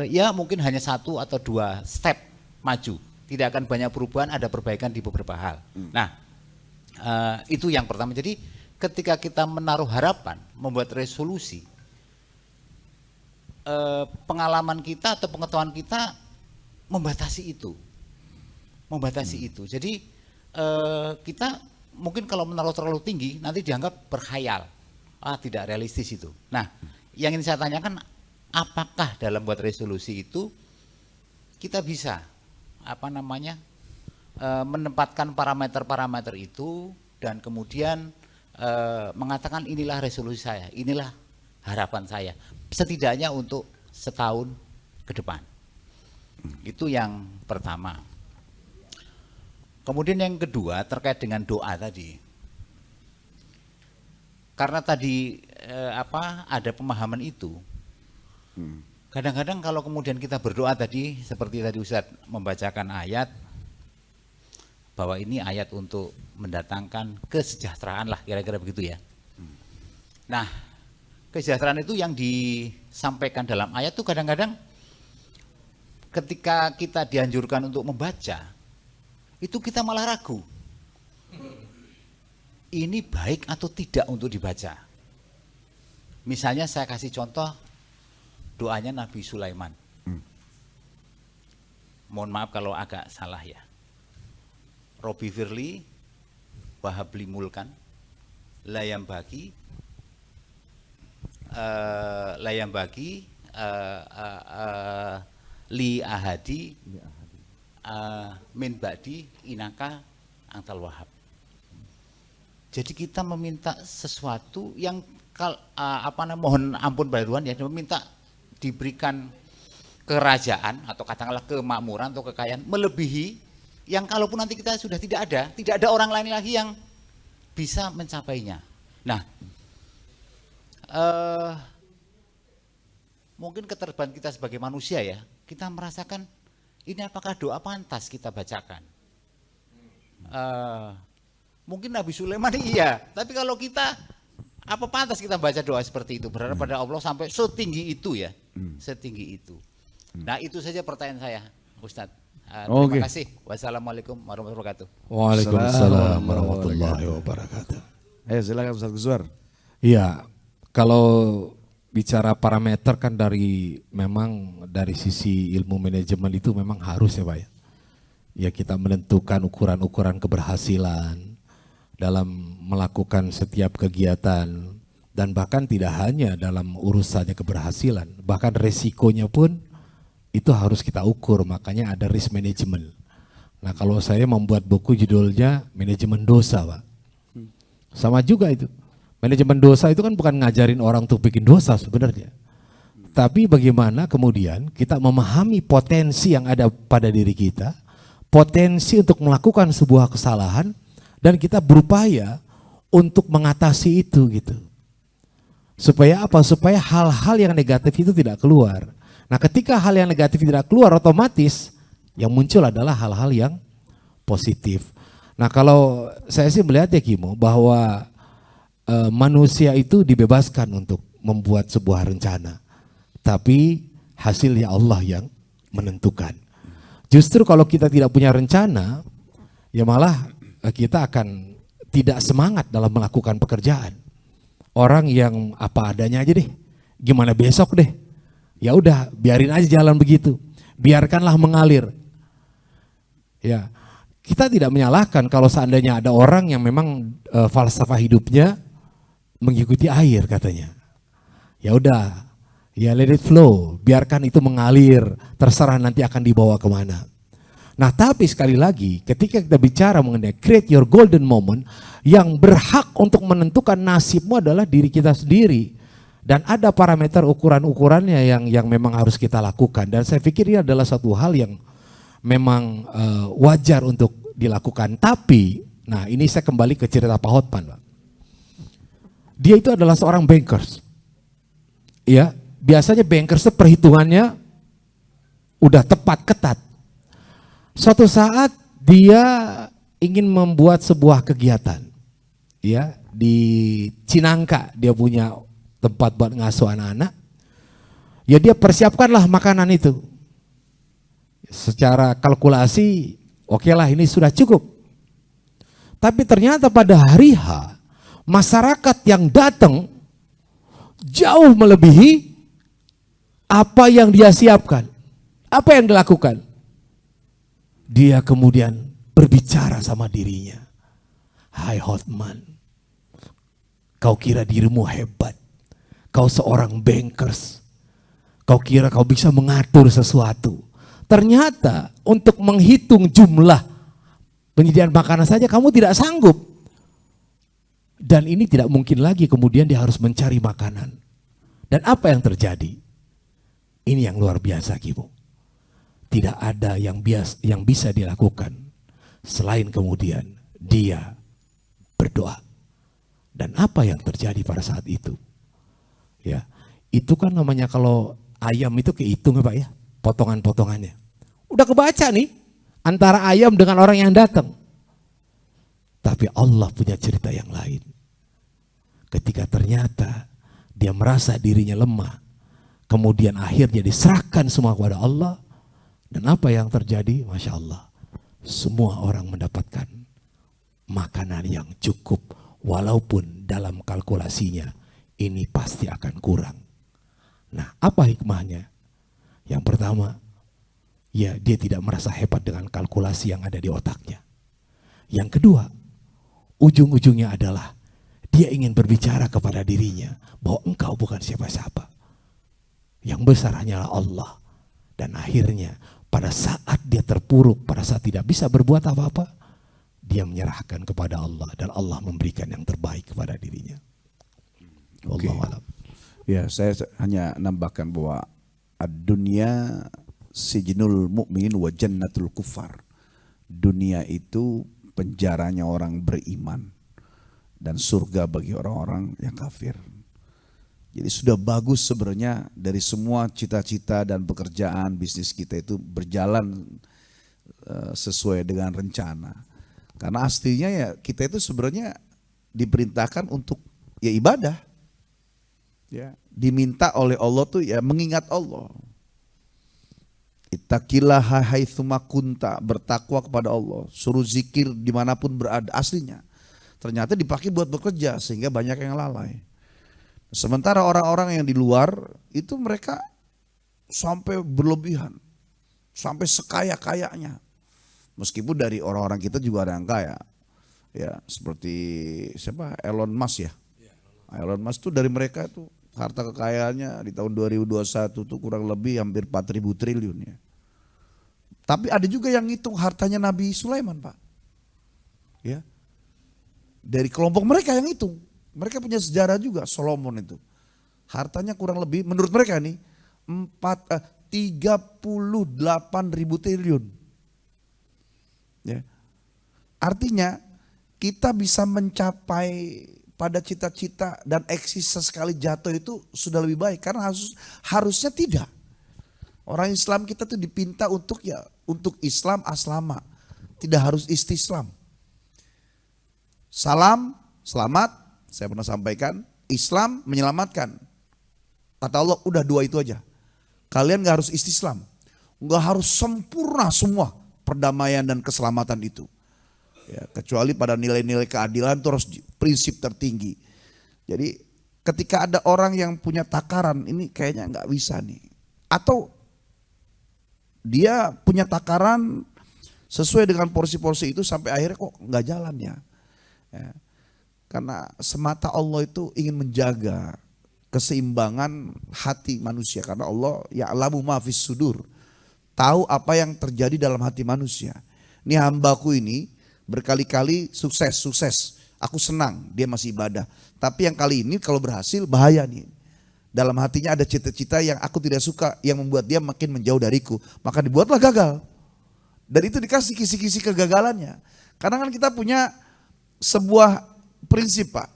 E: ya mungkin hanya 1 atau 2 step maju. Tidak akan banyak perubahan, ada perbaikan di beberapa hal. Nah, itu yang pertama. Jadi ketika kita menaruh harapan, membuat resolusi, pengalaman kita atau pengetahuan kita membatasi itu. Jadi kita mungkin kalau menaruh terlalu tinggi nanti dianggap berkhayal. Tidak realistis itu. Nah, yang ingin saya tanyakan, apakah dalam buat resolusi itu kita bisa menempatkan parameter-parameter itu dan kemudian mengatakan inilah resolusi saya, inilah harapan saya, setidaknya untuk setahun ke depan. Itu yang pertama. Kemudian yang kedua terkait dengan doa tadi. Karena tadi ada pemahaman itu. Kadang-kadang kalau kemudian kita berdoa tadi, seperti tadi Ustadz membacakan ayat, bahwa ini ayat untuk mendatangkan kesejahteraan lah, kira-kira begitu ya. Nah, kesejahteraan itu yang disampaikan dalam ayat itu kadang-kadang ketika kita dianjurkan untuk membaca, itu kita malah ragu. Ini baik atau tidak untuk dibaca. Misalnya saya kasih contoh doanya Nabi Sulaiman. Mohon maaf kalau agak salah ya. Robi firli wahabli mulkan layam bagi li ahadi min ba'di inaka antal wahab. Jadi kita meminta sesuatu yang mohon ampun Bapak ya, meminta diberikan kerajaan atau katakanlah kemakmuran atau kekayaan melebihi yang kalaupun nanti kita sudah tidak ada orang lain lagi yang bisa mencapainya. Nah, mungkin keterbatasan kita sebagai manusia ya, kita merasakan ini apakah doa pantas kita bacakan. Mungkin Nabi Sulaiman iya, tapi kalau kita apa pantas kita baca doa seperti itu, berharap pada Allah sampai setinggi itu ya, setinggi itu. Nah, itu saja pertanyaan saya, Ustadz. Terima kasih. Wassalamualaikum warahmatullahi wabarakatuh.
B: Waalaikumsalam warahmatullahi wabarakatuh.
A: Ayo silakan Ustadz Guswar.
B: Iya, kalau bicara parameter kan memang dari sisi ilmu manajemen itu memang harus ya Pak ya. Ya, kita menentukan ukuran-ukuran keberhasilan dalam melakukan setiap kegiatan, dan bahkan tidak hanya dalam urusannya keberhasilan, bahkan resikonya pun itu harus kita ukur, makanya ada risk management. Nah, kalau saya membuat buku judulnya Manajemen Dosa, Pak. Sama juga itu. Manajemen dosa itu kan bukan ngajarin orang untuk bikin dosa sebenarnya. Tapi bagaimana kemudian kita memahami potensi yang ada pada diri kita, potensi untuk melakukan sebuah kesalahan, dan kita berupaya untuk mengatasi itu gitu. Supaya apa? Supaya hal-hal yang negatif itu tidak keluar. Nah, ketika hal yang negatif tidak keluar, otomatis yang muncul adalah hal-hal yang positif. Nah, kalau saya sih melihat ya Kimo, bahwa manusia itu dibebaskan untuk membuat sebuah rencana. Tapi hasilnya Allah yang menentukan. Justru kalau kita tidak punya rencana, ya malah kita akan tidak semangat dalam melakukan pekerjaan. Orang yang apa adanya aja deh, gimana besok deh. Ya udah, biarin aja jalan begitu. Biarkanlah mengalir. Ya, kita tidak menyalahkan kalau seandainya ada orang yang memang falsafah hidupnya mengikuti air katanya. Ya udah, ya let it flow, biarkan itu mengalir, terserah nanti akan dibawa kemana. Nah, tapi sekali lagi ketika kita bicara mengenai create your golden moment, yang berhak untuk menentukan nasibmu adalah diri kita sendiri. Dan ada parameter ukuran-ukurannya yang memang harus kita lakukan. Dan saya pikir ini adalah satu hal yang memang wajar untuk dilakukan. Tapi, nah ini saya kembali ke cerita Pak Hotman, Pak. Dia itu adalah seorang bankers. Ya, biasanya bankers itu perhitungannya udah tepat, ketat. Suatu saat dia ingin membuat sebuah kegiatan. Ya, di Cinangka dia punya tempat buat ngasuh anak-anak. Ya, dia persiapkanlah makanan itu. Secara kalkulasi, oke lah ini sudah cukup. Tapi ternyata pada hari H, masyarakat yang datang jauh melebihi apa yang dia siapkan. Apa yang dilakukan? Dia kemudian berbicara sama dirinya. Hai Hotman, kau kira dirimu hebat. Kau seorang bankers. Kau kira kau bisa mengatur sesuatu. Ternyata untuk menghitung jumlah penyediaan makanan saja kamu tidak sanggup. Dan ini tidak mungkin lagi kemudian dia harus mencari makanan. Dan apa yang terjadi? Ini yang luar biasa, Kibo. Tidak ada yang bisa dilakukan selain kemudian dia berdoa. Dan apa yang terjadi pada saat itu? Ya, itu kan namanya kalau ayam itu kehitung ya Pak ya, potongan-potongannya. Udah kebaca nih antara ayam dengan orang yang datang. Tapi Allah punya cerita yang lain. Ketika ternyata dia merasa dirinya lemah, kemudian akhirnya diserahkan semua kepada Allah. Dan apa yang terjadi? Masya Allah, semua orang mendapatkan makanan yang cukup. Walaupun dalam kalkulasinya ini pasti akan kurang. Nah, apa hikmahnya? Yang pertama, ya dia tidak merasa hebat dengan kalkulasi yang ada di otaknya. Yang kedua, ujung-ujungnya adalah dia ingin berbicara kepada dirinya bahwa engkau bukan siapa-siapa. Yang besar hanyalah Allah. Dan akhirnya pada saat dia terpuruk, pada saat tidak bisa berbuat apa-apa, dia menyerahkan kepada Allah dan Allah memberikan yang terbaik kepada dirinya.
C: Oke.
B: Wallahualam.
C: Ya, saya hanya nambahkan bahwa ad-dunya sijnul mu'min wa jannatul kufar. Dunia itu penjaranya orang beriman dan surga bagi orang-orang yang kafir. Jadi sudah bagus sebenarnya dari semua cita-cita dan pekerjaan bisnis kita itu berjalan sesuai dengan rencana. Karena aslinya ya kita itu sebenarnya diperintahkan untuk ya ibadah. Ya, diminta oleh Allah tuh ya mengingat Allah. Ittaqillah haitsuma kunta, bertakwa kepada Allah, suruh zikir dimanapun berada aslinya. Ternyata dipakai buat bekerja sehingga banyak yang lalai. Sementara orang-orang yang di luar itu mereka sampai berlebihan, sampai sekaya-kayanya.
A: Meskipun dari orang-orang kita juga ada yang kaya. Ya, seperti siapa? Elon Musk ya. Elon Musk tuh dari mereka tuh harta kekayaannya di tahun 2021 tuh kurang lebih hampir 4.000 triliun ya. Tapi ada juga yang ngitung hartanya Nabi Sulaiman, Pak. Ya. Dari kelompok mereka yang ngitung. Mereka punya sejarah juga, Solomon itu. Hartanya kurang lebih menurut mereka nih 38.000 triliun. Ya. Artinya kita bisa mencapai pada cita-cita dan eksis sesekali jatuh itu sudah lebih baik, karena harusnya tidak. Orang Islam kita tuh dipinta untuk Islam aslama, tidak harus istislam. Salam, selamat, saya pernah sampaikan, Islam menyelamatkan. Kata Allah udah dua itu aja. Kalian gak harus istislam, gak harus sempurna semua perdamaian dan keselamatan itu. Ya, kecuali pada nilai-nilai keadilan itu harus prinsip tertinggi. Jadi ketika ada orang yang punya takaran, ini kayaknya nggak bisa nih. Atau dia punya takaran sesuai dengan porsi-porsi itu sampai akhirnya kok nggak jalan ya. Karena semata Allah itu ingin menjaga keseimbangan hati manusia. Karena Allah ya'lamu ma fis sudur, tahu apa yang terjadi dalam hati manusia. Ini hambaku ini berkali-kali sukses. Aku senang dia masih ibadah. Tapi yang kali ini kalau berhasil bahaya nih. Dalam hatinya ada cita-cita yang aku tidak suka, yang membuat dia makin menjauh dariku. Maka dibuatlah gagal. Dan itu dikasih kisi-kisi kegagalannya. Karena kan kita punya sebuah prinsip, Pak.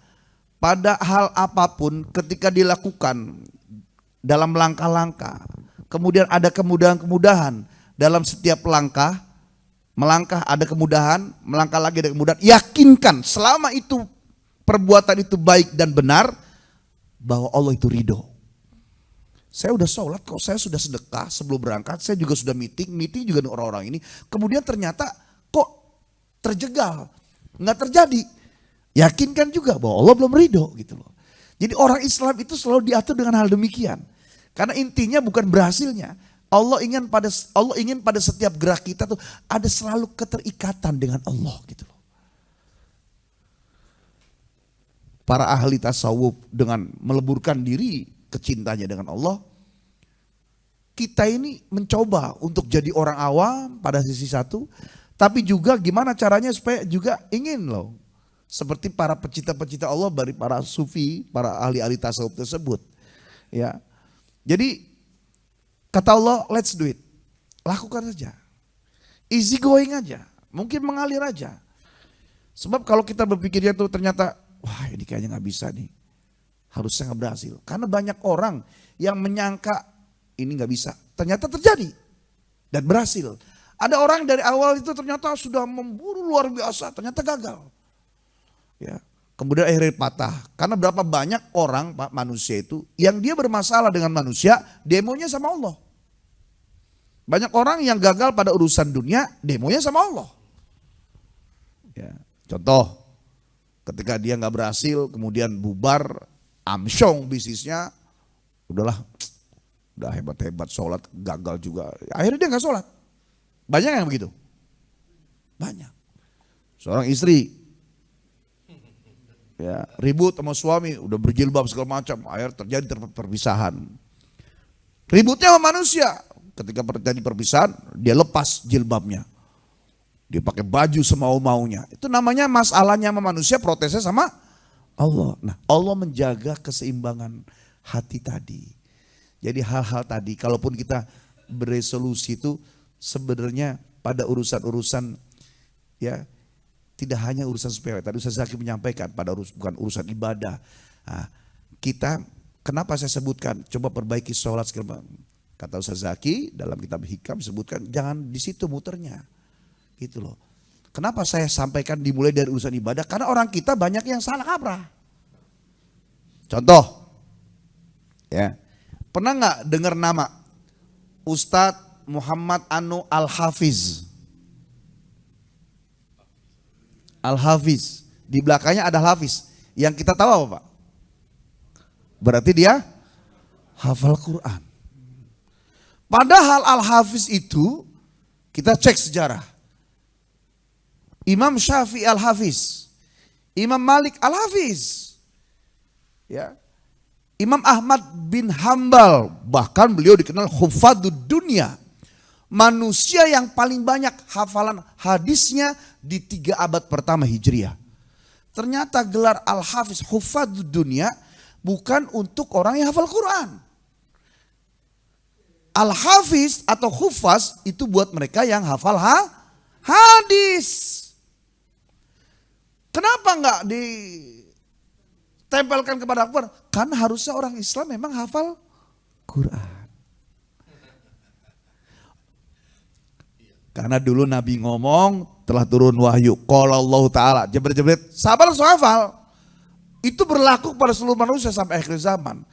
A: Pada hal apapun ketika dilakukan dalam langkah-langkah, kemudian ada kemudahan-kemudahan dalam setiap langkah. Melangkah ada kemudahan, melangkah lagi ada kemudahan. Yakinkan selama itu perbuatan itu baik dan benar, bahwa Allah itu ridho. Saya udah sholat kok, saya sudah sedekah sebelum berangkat, saya juga sudah meeting juga dengan orang-orang ini. Kemudian ternyata kok terjegal, nggak terjadi. Yakinkan juga bahwa Allah belum ridho gitu loh. Jadi orang Islam itu selalu diatur dengan hal demikian. Karena intinya bukan berhasilnya. Allah ingin pada setiap gerak kita tuh ada selalu keterikatan dengan Allah gitu loh. Para ahli tasawuf dengan meleburkan diri kecintanya dengan Allah, kita ini mencoba untuk jadi orang awam pada sisi satu, tapi juga gimana caranya supaya juga ingin loh. Seperti para pecinta-pecinta Allah dari para sufi, para ahli-ahli tasawuf tersebut. Ya. Jadi kata Allah, let's do it. Lakukan saja. Easy going aja. Mungkin mengalir aja. Sebab kalau kita berpikirnya tuh ternyata, wah ini kayaknya gak bisa nih. Harusnya gak berhasil. Karena banyak orang yang menyangka ini gak bisa. Ternyata terjadi. Dan berhasil. Ada orang dari awal itu ternyata sudah memburu luar biasa. Ternyata gagal. Ya. Kemudian akhirnya patah. Karena berapa banyak orang, Pak, manusia itu yang dia bermasalah dengan manusia, demonya sama Allah. Banyak orang yang gagal pada urusan dunia, demonya sama Allah. Ya. Contoh, ketika dia nggak berhasil, kemudian bubar, amsyong bisnisnya, udah hebat-hebat sholat, gagal juga. Akhirnya dia nggak sholat. Banyak yang begitu. Banyak. Seorang istri, ya, ribut sama suami, udah berjilbab segala macam, akhirnya terjadi perpisahan. Ributnya sama manusia, ketika terjadi perpisahan, dia lepas jilbabnya. Dia pakai baju semau-maunya. Itu namanya masalahnya sama manusia, protesnya sama Allah. Nah, Allah menjaga keseimbangan hati tadi. Jadi hal-hal tadi, kalaupun kita beresolusi itu sebenarnya pada urusan-urusan ya, tidak hanya urusan sepele. Tadi Ustaz Zaki menyampaikan pada bukan urusan ibadah. Nah, kita, kenapa saya sebutkan coba perbaiki sholat sekarang. Kata Ustaz Zaki dalam kitab Hikam sebutkan jangan di situ muternya. Gitu loh. Kenapa saya sampaikan dimulai dari urusan ibadah? Karena orang kita banyak yang salah kaprah. Contoh, ya, pernah nggak dengar nama Ustadz Muhammad Anu Al-Hafiz? Al-Hafiz, di belakangnya ada Hafiz. Yang kita tahu apa, Pak? Berarti dia hafal Quran. Padahal Al-Hafiz itu kita cek sejarah. Imam Syafi'i Al-Hafiz, Imam Malik Al-Hafiz, ya. Imam Ahmad bin Hambal, bahkan beliau dikenal hufadud dunia, manusia yang paling banyak hafalan hadisnya di 3 abad pertama Hijriah. Ternyata gelar Al-Hafiz hufadud dunia bukan untuk orang yang hafal Quran. Al-Hafiz atau hufaz itu buat mereka yang hafal hadis. Kenapa enggak ditempelkan kepada Quran? Karena harusnya orang Islam memang hafal Quran. Karena dulu Nabi ngomong, telah turun wahyu, qala Allah Ta'ala, jebret-jebret, sabar langsung hafal. Itu berlaku pada seluruh manusia sampai akhir zaman.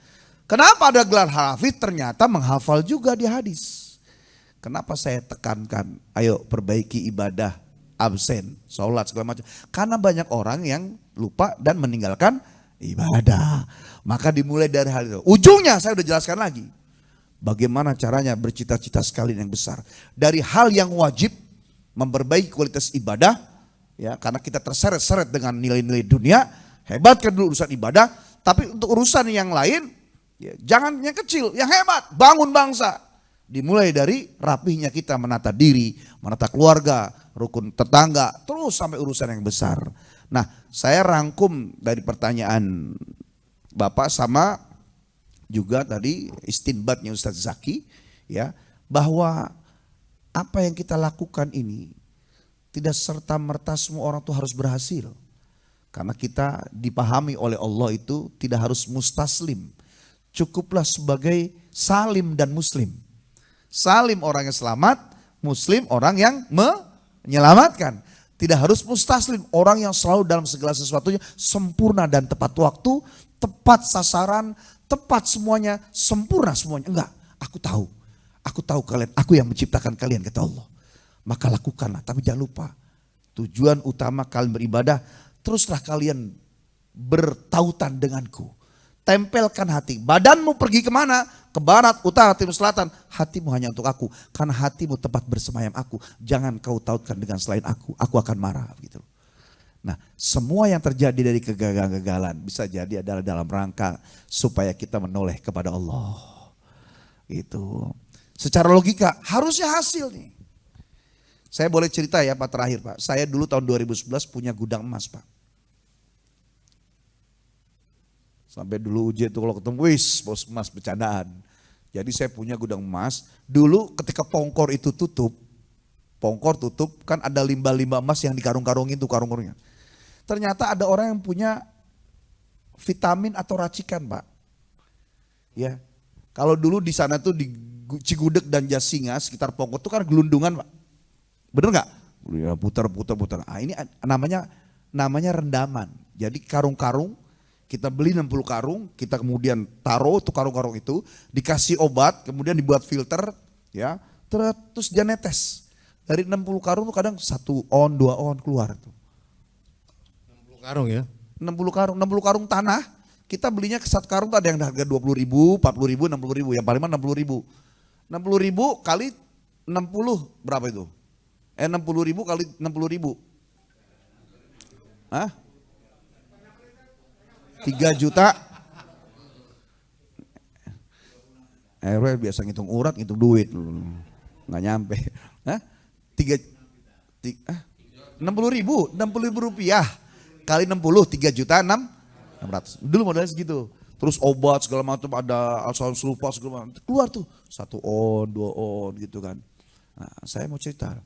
A: Kenapa ada gelar hafiz? Ternyata menghafal juga di hadis. Kenapa saya tekankan, ayo perbaiki ibadah, absen, sholat segala macam. Karena banyak orang yang lupa dan meninggalkan ibadah. Maka dimulai dari hal itu. Ujungnya saya udah jelaskan lagi. Bagaimana caranya bercita-cita sekali yang besar. Dari hal yang wajib, memperbaiki kualitas ibadah. Ya, karena kita terseret-seret dengan nilai-nilai dunia. Hebatkan dulu urusan ibadah. Tapi untuk urusan yang lain, ya, jangan yang kecil, yang hebat. Bangun bangsa. Dimulai dari rapihnya kita menata diri, menata keluarga, rukun tetangga, terus sampai urusan yang besar. Nah, saya rangkum dari pertanyaan Bapak sama juga tadi istinbatnya Ustadz Zaki, ya, bahwa apa yang kita lakukan ini tidak serta-merta semua orang tuh harus berhasil. Karena kita dipahami oleh Allah itu tidak harus mustaslim. Cukuplah sebagai salim dan muslim. Salim orang yang selamat, muslim orang yang menyelamatkan. Tidak harus mustaslim, orang yang selalu dalam segala sesuatunya sempurna dan tepat waktu, tepat sasaran, tepat semuanya, sempurna semuanya. Enggak, aku tahu kalian, aku yang menciptakan kalian, kata Allah. Maka lakukanlah, tapi jangan lupa tujuan utama kalian beribadah, teruslah kalian bertautan denganku. Tempelkan hati, badanmu pergi kemana? Ke barat, utara, timur, selatan. Hatimu hanya untuk aku, karena hatimu tempat bersemayam aku. Jangan kau tautkan dengan selain aku akan marah. Gitu. Nah, semua yang terjadi dari kegagalan bisa jadi adalah dalam rangka supaya kita menoleh kepada Allah. Itu. Secara logika harusnya hasil nih. Saya boleh cerita ya Pak terakhir Pak. Saya dulu tahun 2011 punya gudang emas Pak. Sampai dulu uji itu kalau ketemu, wis bos emas bercandaan. Jadi saya punya gudang emas. Dulu ketika Pongkor itu tutup, kan ada limbah-limbah emas yang dikarung-karungin tuh karung-karungnya. Ternyata ada orang yang punya vitamin atau racikan Pak. Ya, kalau dulu di sana tuh di Cigudeg dan Jasinga sekitar Pongkor itu kan gelundungan Pak. Bener nggak? Ya, putar. Ah, ini namanya rendaman. Jadi karung-karung kita beli 60 karung, kita kemudian taruh tuh karung-karung itu, dikasih obat, kemudian dibuat filter, ya, terus dia netes. Dari 60 karung tuh kadang 1 on, 2 on keluar tuh.
B: 60 karung ya?
A: 60 karung tanah, kita belinya ke 1 karung tuh ada yang harga 20.000, 40.000, 60.000, yang paling mahal 60.000. 60.000 kali 60 berapa itu? 60.000 kali 60.000. Hah? 3 juta. RW biasa ngitung urat, ngitung duit. Nggak nyampe. Hah? 60.000 rupiah. Kali 60, 3 juta 600. Dulu modalnya segitu. Terus obat segala macam, ada asal sulfa segala macam. Keluar tuh 1 on, 2 on gitu kan. Nah, saya mau cerita.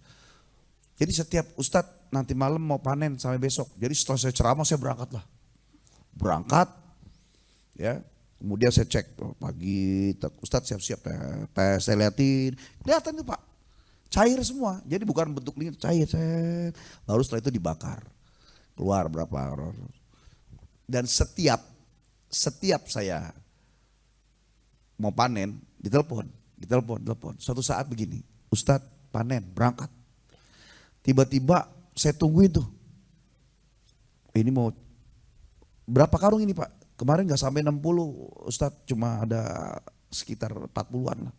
A: Jadi setiap Ustadz nanti malam mau panen sampai besok. Jadi setelah saya ceramah saya berangkat, ya, kemudian saya cek pagi, Ustadz siap-siap tes, saya liatin, kelihatan tuh Pak, cair semua, jadi bukan bentuk lingkar, cair, baru setelah itu dibakar, keluar berapa, dan setiap saya mau panen, ditelepon, suatu saat begini, Ustadz panen, berangkat, tiba-tiba saya tungguin tuh, ini mau berapa karung ini Pak? Kemarin gak sampai 60 Ustadz, cuma ada sekitar 40-an lah.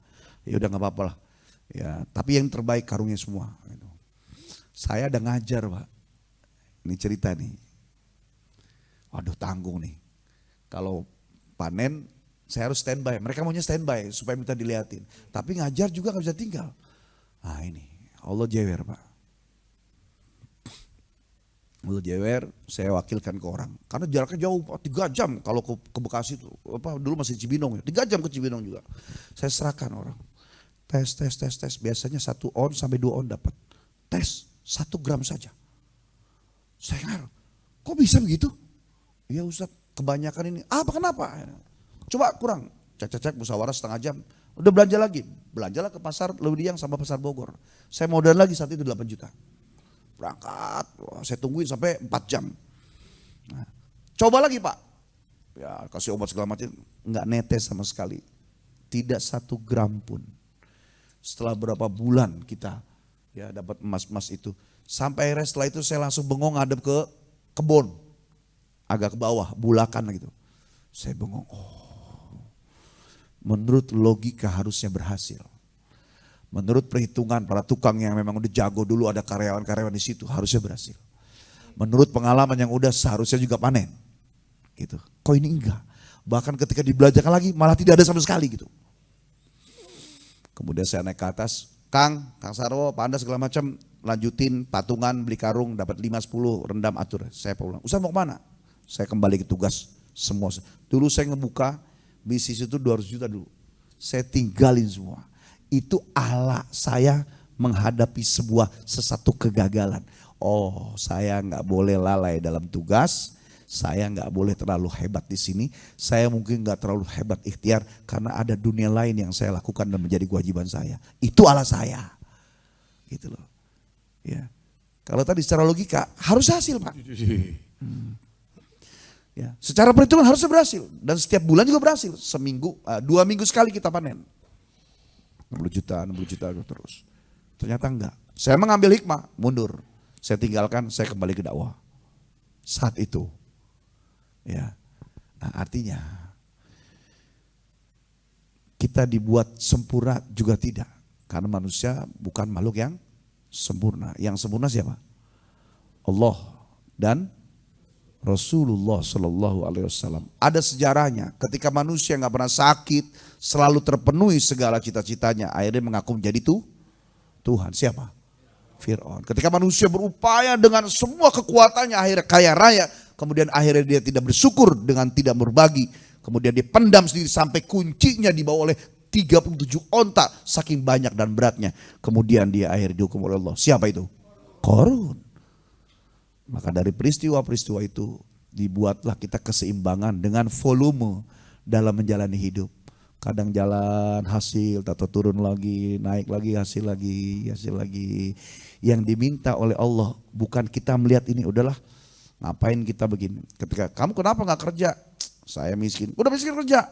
A: Ya udah gak apa-apa lah. Ya, tapi yang terbaik karungnya semua. Saya ada ngajar Pak. Ini cerita nih. Aduh tanggung nih. Kalau panen saya harus standby. Mereka maunya standby supaya minta dilihatin. Tapi ngajar juga gak bisa tinggal. Nah ini Allah jewer Pak. Allah jewer, saya wakilkan ke orang. Karena jaraknya jauh Pak, 3 jam kalau ke Bekasi itu. Dulu masih Cibinong ya, 3 jam ke Cibinong juga. Saya serahkan orang. Tes. Biasanya 1 on sampai 2 on dapat. Tes 1 gram saja. Saya ngaruh, kok bisa begitu? Ya Ustaz, kebanyakan ini. Apa kenapa? Coba kurang. Cek musyawarah setengah jam. Udah belanja lagi. Belanjalah ke pasar Leudiang sama pasar Bogor. Saya modal lagi saat itu 8 juta. Berangkat, saya tungguin sampai 4 jam. Nah, coba lagi Pak. Ya kasih obat segala macam. Enggak netes sama sekali. Tidak 1 gram pun. Setelah berapa bulan kita ya dapat emas-emas itu. Sampai akhirnya setelah itu saya langsung bengong ngadep ke kebun. Agak ke bawah, bulakan gitu. Saya bengong, menurut logika harusnya berhasil. Menurut perhitungan para tukang yang memang udah jago dulu, ada karyawan-karyawan di situ, harusnya berhasil. Menurut pengalaman yang udah seharusnya juga panen. Gitu. Kok ini enggak? Bahkan ketika dibelanjakan lagi malah tidak ada sama sekali gitu. Kemudian saya naik ke atas, Kang Sarwo, Pak Anda segala macam, lanjutin patungan, beli karung, dapat 5-10, rendam atur. Saya pulang. Ustaz mau kemana? Saya kembali ke tugas semua. Dulu saya ngebuka bisnis itu 200 juta dulu. Saya tinggalin semua. Itu ala saya menghadapi sesuatu kegagalan. Oh, saya nggak boleh lalai dalam tugas. Saya nggak boleh terlalu hebat di sini. Saya mungkin nggak terlalu hebat ikhtiar karena ada dunia lain yang saya lakukan dan menjadi kewajiban saya. Itu ala saya. Gitu loh. Ya. Kalau tadi secara logika harus hasil Pak. Ya, secara perhitungan harusnya berhasil dan setiap bulan juga berhasil. 2 minggu sekali kita panen. 60 juta terus. Ternyata enggak. Saya mengambil hikmah, mundur. Saya tinggalkan, saya kembali ke dakwah. Saat itu. Ya. Nah, artinya kita dibuat sempurna juga tidak. Karena manusia bukan makhluk yang sempurna. Yang sempurna siapa? Allah dan Rasulullah Sallallahu Alaihi Wasallam. Ada sejarahnya. Ketika manusia nggak pernah sakit, selalu terpenuhi segala cita-citanya, akhirnya mengaku menjadi Tuhan. Siapa? Fir'aun. Ketika manusia berupaya dengan semua kekuatannya, akhirnya kaya raya, kemudian akhirnya dia tidak bersyukur dengan tidak berbagi, kemudian dia pendam sendiri sampai kuncinya dibawa oleh 37 onta, saking banyak dan beratnya. Kemudian dia akhirnya dihukum oleh Allah. Siapa itu? Qarun. Maka dari peristiwa-peristiwa itu dibuatlah kita keseimbangan dengan volume dalam menjalani hidup. Kadang jalan hasil, atau turun lagi, naik lagi, hasil lagi. Yang diminta oleh Allah bukan kita melihat ini, udahlah ngapain kita begini. Ketika kamu kenapa gak kerja? Saya miskin. Udah miskin kerja.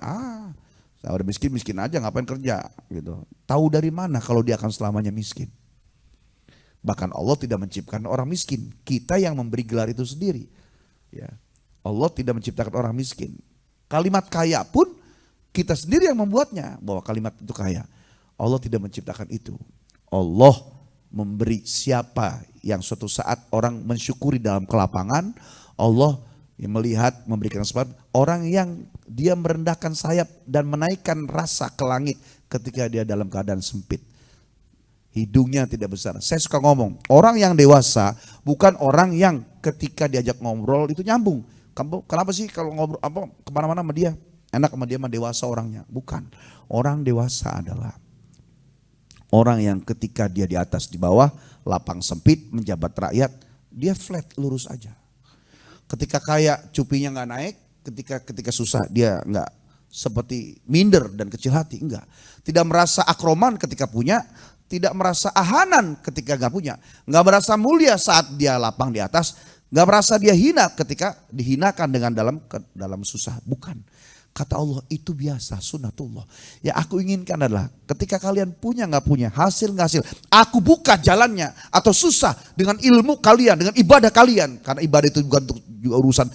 A: Saya udah miskin aja ngapain kerja gitu. Tahu dari mana kalau dia akan selamanya miskin? Bahkan Allah tidak menciptakan orang miskin. Kita yang memberi gelar itu sendiri. Ya. Allah tidak menciptakan orang miskin. Kalimat kaya pun kita sendiri yang membuatnya. Bahwa kalimat itu kaya. Allah tidak menciptakan itu. Allah memberi siapa yang suatu saat orang mensyukuri dalam kelapangan. Allah yang melihat, memberikan sebab. Orang yang dia merendahkan sayap dan menaikkan rasa ke langit ketika dia dalam keadaan sempit. Hidungnya tidak besar. Saya suka ngomong, orang yang dewasa bukan orang yang ketika diajak ngobrol itu nyambung. Kenapa sih kalau ngobrol kemana-mana sama dia? Enak sama dia mah dewasa orangnya. Bukan. Orang dewasa adalah orang yang ketika dia di atas di bawah, lapang sempit, menjabat rakyat, dia flat lurus aja. Ketika kaya cupinya nggak naik, ketika susah dia nggak seperti minder dan kecil hati, enggak. Tidak merasa akroman ketika punya. Tidak merasa ahanan ketika gak punya. Gak merasa mulia saat dia lapang di atas. Gak merasa dia hina ketika dihinakan dengan dalam susah. Bukan. Kata Allah itu biasa, sunnatullah. Yang aku inginkan adalah ketika kalian punya gak punya, hasil gak hasil. Aku buka jalannya atau susah dengan ilmu kalian, dengan ibadah kalian. Karena ibadah itu bukan untuk urusan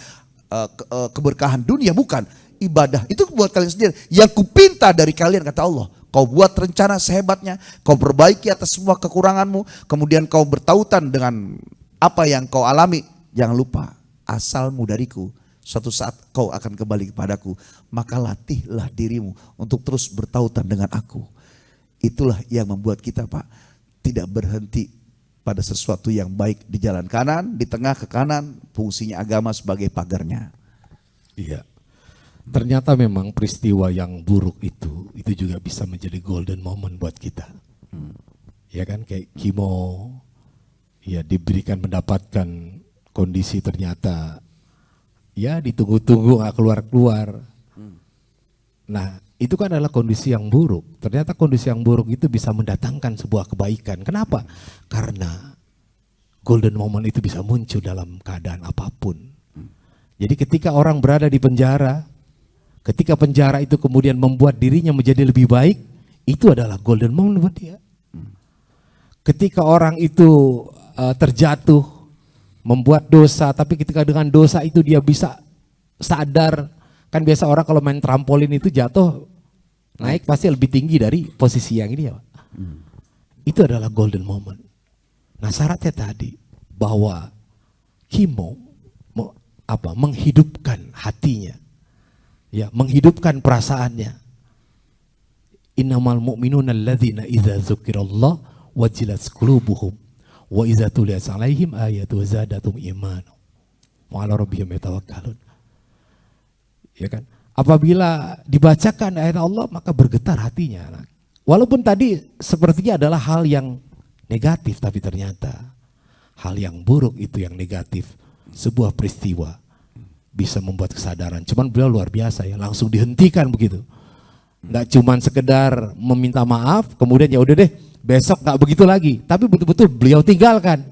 A: keberkahan dunia, bukan. Ibadah itu buat kalian sendiri. Yang kupinta dari kalian kata Allah. Kau buat rencana sehebatnya, kau perbaiki atas semua kekuranganmu, kemudian kau bertautan dengan apa yang kau alami Jangan lupa, asalmu dariku, suatu saat kau akan kembali kepadaku. Maka latihlah dirimu untuk terus bertautan dengan aku. Itulah yang membuat kita, Pak, tidak berhenti pada sesuatu yang baik di jalan kanan, di tengah ke kanan, fungsinya agama sebagai pagarnya.
B: Iya. Ternyata memang peristiwa yang buruk itu juga bisa menjadi golden moment buat kita. Ya kan, kayak Kimo, ya diberikan mendapatkan kondisi ternyata ya ditunggu-tunggu gak keluar-keluar. Nah, itu kan adalah kondisi yang buruk. Ternyata kondisi yang buruk itu bisa mendatangkan sebuah kebaikan. Kenapa? Karena golden moment itu bisa muncul dalam keadaan apapun. Jadi ketika orang berada di penjara, ketika penjara itu kemudian membuat dirinya menjadi lebih baik, itu adalah golden moment buat dia. Ketika orang itu terjatuh, membuat dosa, tapi ketika dengan dosa itu dia bisa sadar. Kan biasa orang kalau main trampolin itu jatuh, naik pasti lebih tinggi dari posisi yang ini ya Pak. Itu adalah golden moment. Nah syaratnya tadi bahwa Kimo menghidupkan hatinya, ya menghidupkan perasaannya. Innamal mu'minuna alladzina idza dzukirallah wajilat qulubuhum wa idza tuliyat 'alaihim ayatu zadatum imana wa 'ala rabbihim yatawakkalun. Ya kan? Apabila dibacakan ayat Allah maka bergetar hatinya. Walaupun tadi sepertinya adalah hal yang negatif, tapi ternyata hal yang buruk itu yang negatif. Sebuah peristiwa bisa membuat kesadaran. Cuman beliau luar biasa ya, langsung dihentikan begitu. Nggak cuman sekedar meminta maaf, kemudian ya udah deh besok nggak begitu lagi. Tapi betul-betul beliau tinggalkan.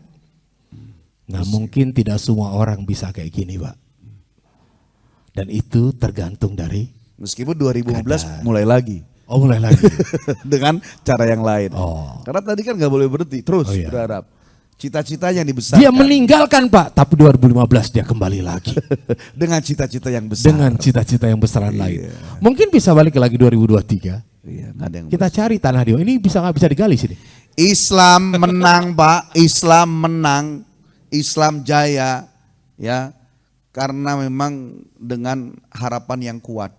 B: Nah mungkin tidak semua orang bisa kayak gini Pak. Dan itu tergantung dari
A: Meskipun 2015
B: keadaan.
A: mulai lagi.
B: Oh mulai lagi.
A: Dengan cara yang lain.
B: Oh.
A: Karena tadi kan gak boleh berhenti, terus
B: Oh, iya.
A: berharap. Cita-citanya yang dibesarkan.
B: Dia meninggalkan Pak, tapi 2015 dia kembali lagi.
A: Dengan cita-cita yang besar.
B: Dengan cita-cita yang besaran lain. Mungkin bisa balik lagi 2023.
A: Iya, nggak ada yang
B: Kita cari tanah dia. Ini bisa nggak bisa digali sini?
A: Islam menang Pak, Islam menang, Islam jaya, ya, karena memang dengan harapan yang kuat.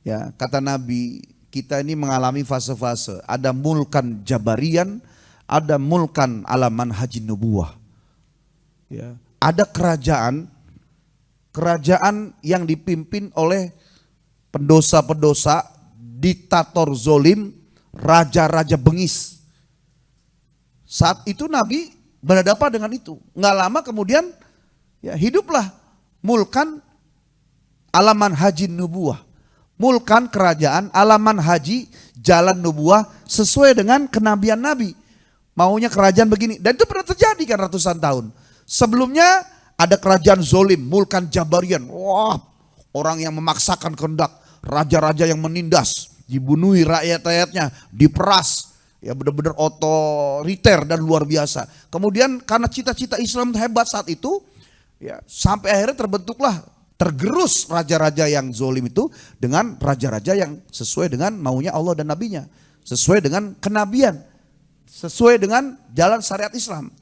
A: Ya, kata Nabi, kita ini mengalami fase-fase. Ada mulkan jabarian, ada mulkan alaman haji nubuah. Ya, ada kerajaan yang dipimpin oleh pendosa-pendosa, diktator zolim, raja-raja bengis. Saat itu Nabi berhadapan dengan itu. Nggak lama kemudian ya hiduplah mulkan alaman haji nubuah. Mulkan kerajaan alaman haji jalan nubuah sesuai dengan kenabian Nabi. Maunya kerajaan begini. Dan itu pernah terjadi kan ratusan tahun. Sebelumnya ada kerajaan zolim, mulkan jabarian. Wah, orang yang memaksakan kehendak. Raja-raja yang menindas, dibunuhi rakyat-rakyatnya, diperas. Ya benar-benar otoriter dan luar biasa. Kemudian karena cita-cita Islam hebat saat itu, ya sampai akhirnya tergerus raja-raja yang zolim itu dengan raja-raja yang sesuai dengan maunya Allah dan Nabinya, sesuai dengan kenabian, sesuai dengan jalan syariat Islam.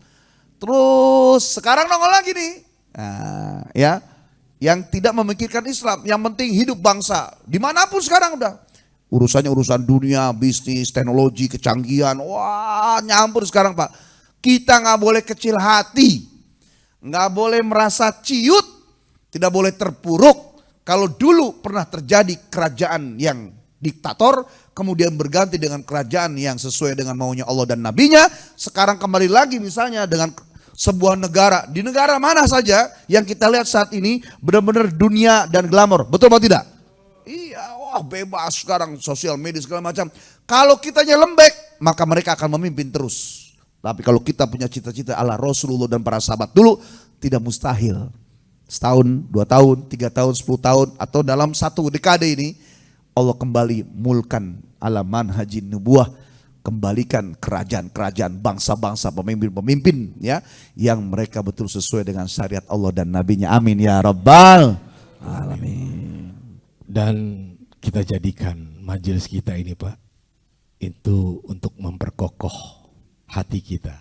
A: Terus sekarang nongol lagi nih, nah, ya, yang tidak memikirkan Islam, yang penting hidup bangsa dimanapun sekarang udah. Urusannya urusan dunia, bisnis, teknologi, kecanggihan, wah nyampur sekarang Pak. Kita nggak boleh kecil hati, nggak boleh merasa ciut, tidak boleh terpuruk. Kalau dulu pernah terjadi kerajaan yang diktator, kemudian berganti dengan kerajaan yang sesuai dengan maunya Allah dan Nabinya. Sekarang kembali lagi misalnya dengan sebuah negara, di negara mana saja yang kita lihat saat ini benar-benar dunia dan glamor, betul atau tidak? Iya, wah bebas sekarang sosial media segala macam. Kalau kitanya lembek, maka mereka akan memimpin terus. Tapi kalau kita punya cita-cita ala Rasulullah dan para sahabat dulu, tidak mustahil. Setahun, 2 tahun, 3 tahun, 10 tahun, atau dalam 1 dekade ini, Allah kembali mulkan alaman haji nubuah, kembalikan kerajaan-kerajaan, bangsa-bangsa, pemimpin-pemimpin ya, yang mereka betul sesuai dengan syariat Allah dan Nabinya. Amin ya Rabbal Alamin.
B: Dan kita jadikan majelis kita ini Pak, itu untuk memperkokoh hati kita,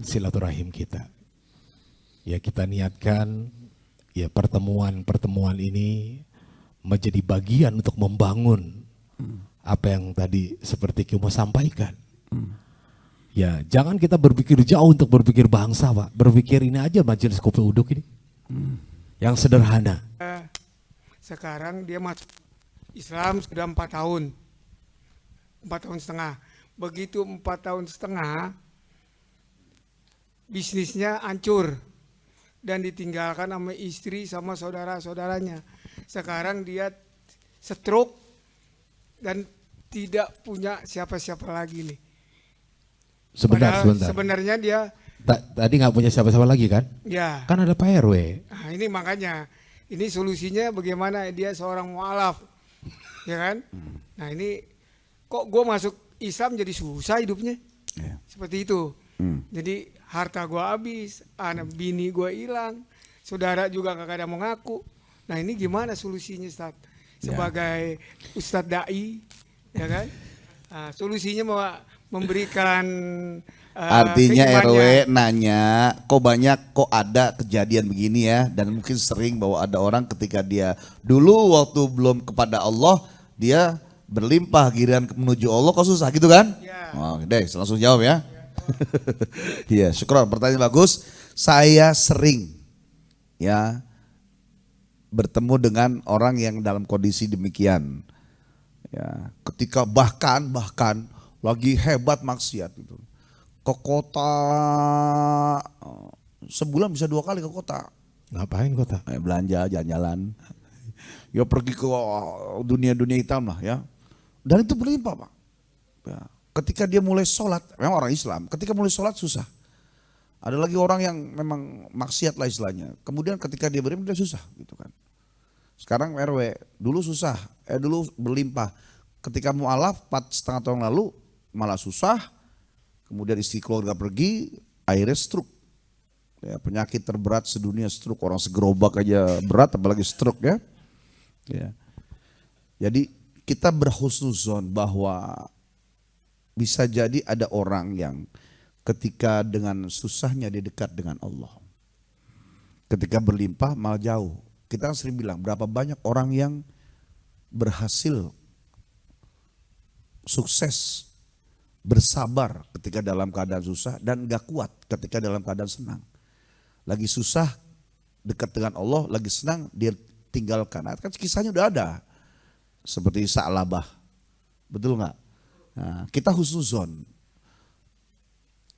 B: silaturahim kita. Ya kita niatkan ya pertemuan ini menjadi bagian untuk membangun apa yang tadi seperti Ki mau sampaikan. Ya jangan kita berpikir jauh untuk berpikir bangsa Pak. Berpikir ini aja majelis kopi uduk ini. Yang sederhana.
F: Sekarang dia masuk Islam sudah 4 tahun. 4 tahun setengah. Begitu 4 tahun setengah, bisnisnya hancur. Dan ditinggalkan sama istri sama saudara-saudaranya. Sekarang dia stroke dan tidak punya siapa-siapa lagi nih.
B: Sebentar.
F: Sebenarnya dia
B: Tadi nggak punya siapa-siapa lagi kan?
F: ya.
B: Kan ada Pak RW.
F: Nah, ini makanya ini solusinya bagaimana dia seorang mualaf, ya kan? Nah ini kok gue masuk Islam jadi susah hidupnya, seperti itu. Jadi harta gue habis, anak bini gue hilang, saudara juga kagak ada mau ngaku. Nah ini gimana solusinya Ustaz? Sebagai Ustadz Dai, ya kan? Nah, solusinya memberikan
A: Artinya
F: keimannya.
A: RW nanya, kok ada kejadian begini ya, dan mungkin sering bahwa ada orang ketika dia dulu waktu belum kepada Allah dia berlimpah, giliran menuju Allah kok susah gitu kan?
F: Ya.
A: Oh, deh langsung jawab ya. Iya, syukron, pertanyaan bagus. Saya sering ya bertemu dengan orang yang dalam kondisi demikian. Ya, ketika bahkan lagi hebat maksiat itu. Ke kota, sebulan bisa 2 kali ke kota.
B: Ngapain kota?
A: Belanja, jalan-jalan. Ya pergi ke dunia-dunia hitam lah ya. Dan itu berlimpah Pak. Ya. Ketika dia mulai sholat, memang orang Islam, ketika mulai sholat susah. Ada lagi orang yang memang maksiat lah istilahnya. Kemudian ketika dia beriman dia susah gitu kan. Sekarang RW, dulu susah, dulu berlimpah. Ketika mu'alaf 4,5 tahun lalu malah susah. Kemudian istri keluarga pergi, akhirnya stroke. Ya, penyakit terberat sedunia stroke, orang segerobak aja berat apalagi stroke ya. Ya. Jadi kita berhusnuzon bahwa bisa jadi ada orang yang ketika dengan susahnya dia dekat dengan Allah. Ketika berlimpah malah jauh. Kita kan sering bilang berapa banyak orang yang berhasil sukses bersabar ketika dalam keadaan susah dan gak kuat ketika dalam keadaan senang. Lagi susah dekat dengan Allah, lagi senang dia tinggalkan. Nah, kan kisahnya udah ada. Seperti Sa'labah. Betul nggak? Nah, kita husnuzon.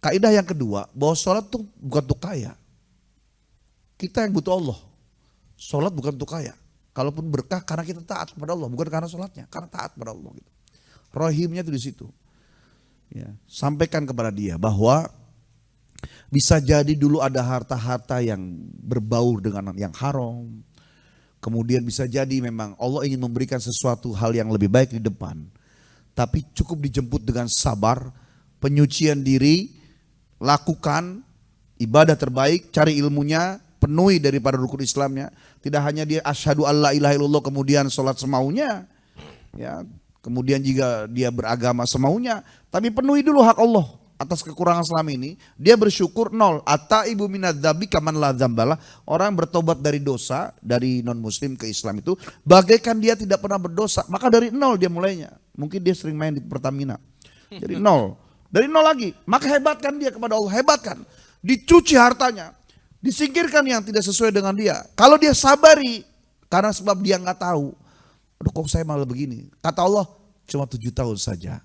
A: Kaidah yang kedua, bahwa sholat itu bukan untuk kaya. Kita yang butuh Allah. Sholat bukan untuk kaya. Kalaupun berkah karena kita taat kepada Allah, bukan karena sholatnya, karena taat kepada Allah. Gitu. Rohimnya itu di situ. Ya, sampaikan kepada dia bahwa bisa jadi dulu ada harta-harta yang berbau dengan yang haram. Kemudian bisa jadi memang Allah ingin memberikan sesuatu hal yang lebih baik di depan. Tapi cukup dijemput dengan sabar, penyucian diri, lakukan ibadah terbaik, cari ilmunya, penuhi daripada rukun Islamnya. Tidak hanya dia asyhadu alla ilaha illallah kemudian sholat semaunya. Ya, kemudian jika dia beragama semaunya, tapi penuhi dulu hak Allah atas kekurangan selama ini. Dia bersyukur 0. At-taibu minadz-dzambi kaman la dzambalah. Orang yang bertobat dari dosa, dari non muslim ke Islam itu bagaikan dia tidak pernah berdosa. Maka dari 0 dia mulainya. Mungkin dia sering main di Pertamina. Jadi 0. Dari 0 lagi. Maka hebatkan dia kepada Allah, hebatkan. Dicuci hartanya. Disingkirkan yang tidak sesuai dengan dia. Kalau dia sabari karena sebab dia nggak tahu. Aduh kok saya malah begini. Kata Allah cuma 7 tahun saja.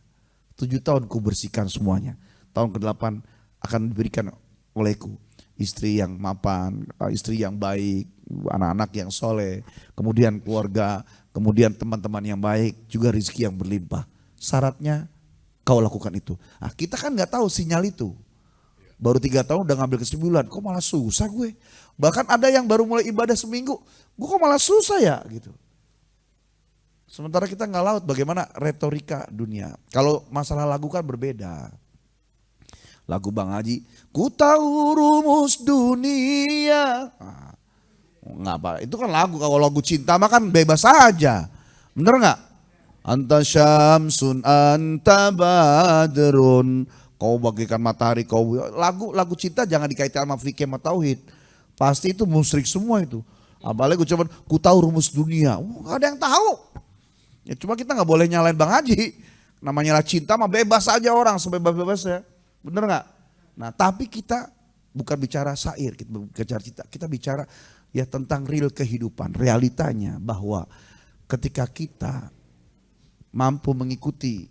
A: 7 tahun ku bersihkan semuanya. Tahun ke-8 akan diberikan olehku. Istri yang mapan, istri yang baik, anak-anak yang soleh. Kemudian keluarga, kemudian teman-teman yang baik. Juga rezeki yang berlimpah. Syaratnya kau lakukan itu. Nah, kita kan gak tahu sinyal itu. Baru 3 tahun udah ngambil kesimpulan. Kok malah susah gue. Bahkan ada yang baru mulai ibadah seminggu. Gue kok malah susah ya gitu. Sementara kita nggak laut bagaimana retorika dunia. Kalau masalah lagu kan berbeda. Lagu Bang Haji, ku tahu rumus dunia. Nah, nggak apa, itu kan lagu. Kalau lagu cinta mah kan bebas saja. Bener nggak? Anta syamsun anta badrun. Kau bagaikan matahari kau. Lagu cinta jangan dikaitkan sama fikih sama tauhid. pasti itu musyrik semua itu. Apalagi ucapan ku tahu rumus dunia, gak ada yang tahu. Ya cuma kita nggak boleh nyalain Bang Haji. Namanya lah cinta mah bebas aja orang sebebas-bebas ya, bener nggak? Nah tapi kita bukan bicara syair, kita bicara cinta, kita bicara ya tentang real kehidupan, realitanya bahwa ketika kita mampu mengikuti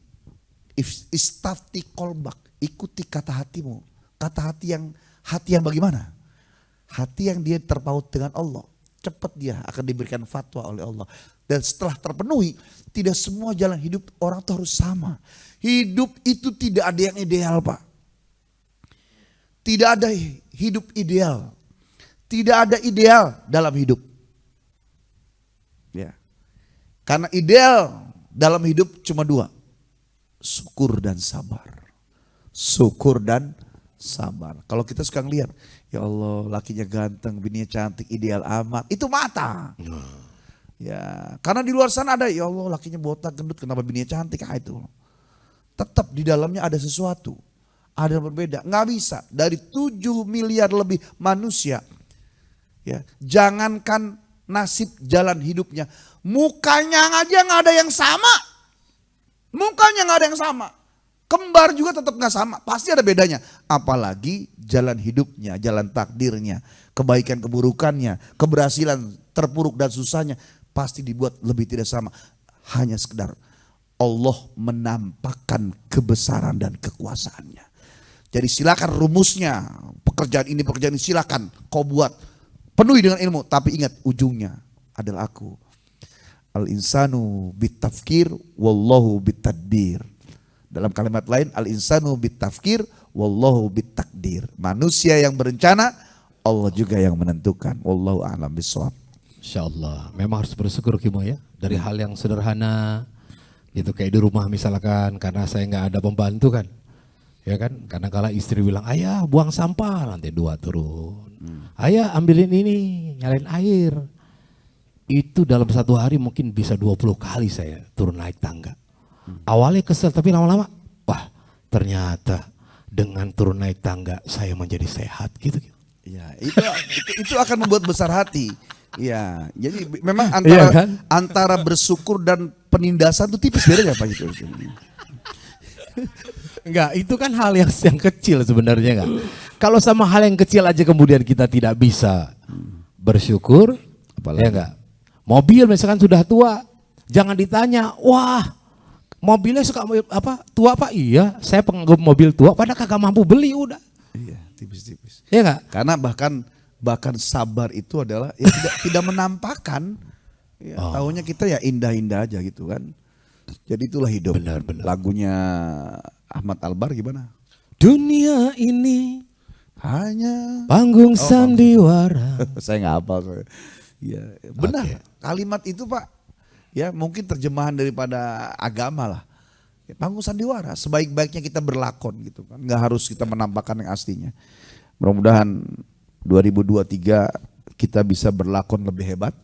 A: istafti kolbak, ikuti kata hatimu, kata hati yang bagaimana? Hati yang dia terpaut dengan Allah, cepat dia akan diberikan fatwa oleh Allah. Dan setelah terpenuhi, tidak semua jalan hidup orang itu harus sama. Hidup itu tidak ada yang ideal, Pak. Tidak ada hidup ideal. Tidak ada ideal dalam hidup. Ya. Karena ideal dalam hidup cuma dua. Syukur dan sabar. Syukur dan sabar. Kalau kita suka ngeliat, ya Allah lakinya ganteng, bininya cantik, ideal amat. Itu mata. Ya, karena di luar sana ada, ya Allah lakinya botak, gendut, kenapa bininya cantik, itu. Tetap di dalamnya ada sesuatu, ada yang berbeda. Nggak bisa, dari 7 miliar lebih manusia, ya, jangankan nasib jalan hidupnya, mukanya aja nggak ada yang sama. Mukanya nggak ada yang sama. Kembar juga tetap nggak sama, pasti ada bedanya. Apalagi jalan hidupnya, jalan takdirnya, kebaikan keburukannya, keberhasilan terpuruk dan susahnya, pasti dibuat lebih tidak sama. Hanya sekedar Allah menampakkan kebesaran dan kekuasaannya. Jadi silakan rumusnya, pekerjaan ini silakan kau buat. Penuhi dengan ilmu, tapi ingat ujungnya adalah aku. Al-insanu bitafkir wallahu bitadbir. Dalam kalimat lain, al-insanu bitafkir wallahu bitakdir. Manusia yang berencana, Allah juga yang menentukan. Wallahu a'lam bishawab.
B: Insyaallah. Memang harus bersyukur Kimo ya. Dari hal yang sederhana, gitu kayak di rumah misalkan, karena saya nggak ada pembantu kan. Ya kan, karena kala istri bilang, ayah buang sampah, nanti 2 turun. Ayah ambilin ini, nyalain air. Itu dalam 1 hari mungkin bisa 20 kali saya turun naik tangga. Awalnya kesel, tapi lama-lama, wah ternyata dengan turun naik tangga saya menjadi sehat gitu.
A: Ya, itu akan membuat besar hati. Ya, jadi memang
B: Iya kan?
A: antara bersyukur dan penindasan itu tipis bedanya Pak gitu.
B: Enggak, itu kan hal yang kecil sebenarnya enggak. Kalau sama hal yang kecil aja kemudian kita tidak bisa bersyukur, apalagi ya enggak. Mobil misalkan sudah tua, jangan ditanya, wah mobilnya suka apa tua Pak? Iya, saya pengagum mobil tua, padahal kagak mampu beli udah.
A: Iya, tipis-tipis.
B: Iya enggak?
A: Karena bahkan sabar itu adalah ya tidak menampakkan. Ya, tahunya kita ya indah-indah aja gitu kan. Jadi itulah hidup.
B: Benar.
A: Lagunya Ahmad Albar gimana?
B: Dunia ini
A: hanya
B: panggung sandiwara.
A: Saya nggak hafal. Ya, benar.
B: Oke.
A: Kalimat itu Pak, ya mungkin terjemahan daripada agama lah. Ya, panggung sandiwara, sebaik-baiknya kita berlakon gitu kan. Nggak harus kita menampakkan yang aslinya. Mudah-mudahan 2023 kita bisa berlakon lebih hebat.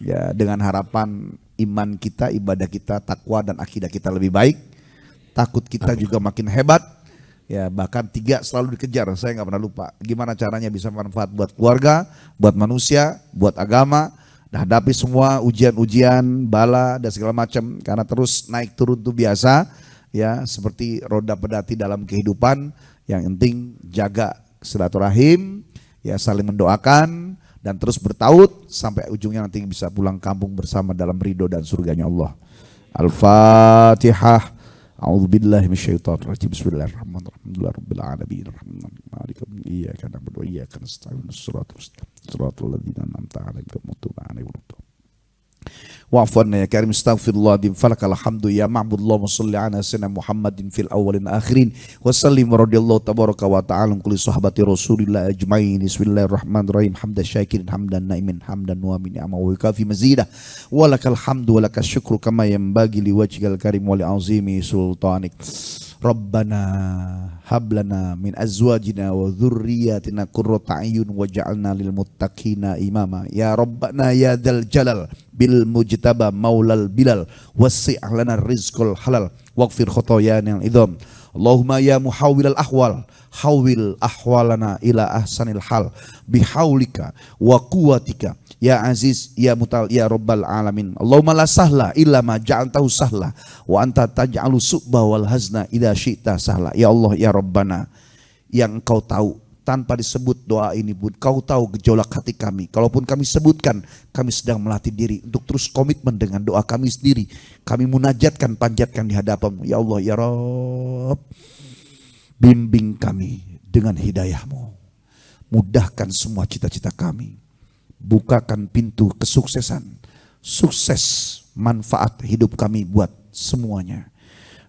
A: Ya, dengan harapan iman kita, ibadah kita, takwa dan akidah kita lebih baik. Takut kita juga makin hebat. Ya, bahkan 3 selalu dikejar. Saya nggak pernah lupa. Gimana caranya bisa manfaat buat keluarga, buat manusia, buat agama, dan hadapi semua ujian-ujian, bala dan segala macam. Karena terus naik turun itu biasa. Ya, seperti roda pedati dalam kehidupan. Yang penting jaga silaturahim, ya saling mendoakan dan terus bertaut sampai ujungnya nanti bisa pulang kampung bersama dalam ridho dan surganya Allah. Al-Fatihah. A'udzubillahi minasyaitonir rajim. Bismillahirrahmanirrahim. Alhamdulillahirabbil alamin. Arrahmanirrahim. Iyyaka na'budu wa iyyaka nasta'in. Shiratal ladzina an'amta 'alaihim ghairil maghdubi 'alaihim waladdallin. Wa'afwanna ya karim astaghfirullahaladzim falakal hamdu ya ma'budullah wa salli ala sayyidina Muhammadin fil awwalin akhirin wa sallim radhiyallahu tabaraka wa ta'ala kulli sahabati rasulillah ajmain. Bismillahirrahmanirrahim. Hamdan syakirin hamdan na'imin hamdan wa min ni'ama wa kafi mazidah wa lakal hamdu wa lakas syukru kama yanbaghi liwajhikal karim wa li'azimi sultanik. Rabbana hablana min azwajina wa dhurriyyatina qurrata a'yun waj'alna lil muttaqina imama. Ya Rabbana ya dzal jalal bil mujtaba maulal bilal wasi' lana rizqul halal waghfir khotoyana al idham. Allahumma ya muhawwilal ahwal, hawwil ahwalana ila ahsanil hal bihaulika wa quwwatika ya aziz ya mutal ya rabbal alamin. Allahumma la sahla illa ma ja'altahu sahla wa anta taj'alu su'ba wal hazna idza syi'ta sahla. Ya Allah ya Rabbana, yang Engkau tahu tanpa disebut doa ini pun Kau tahu gejolak hati kami. Kalaupun kami sebutkan, kami sedang melatih diri untuk terus komitmen dengan doa kami sendiri. Kami munajatkan, panjatkan di hadapan-Mu. Ya Allah ya Rabb, bimbing kami dengan hidayah-Mu. Mudahkan semua cita-cita kami. Bukakan pintu kesuksesan. Sukses manfaat hidup kami buat semuanya.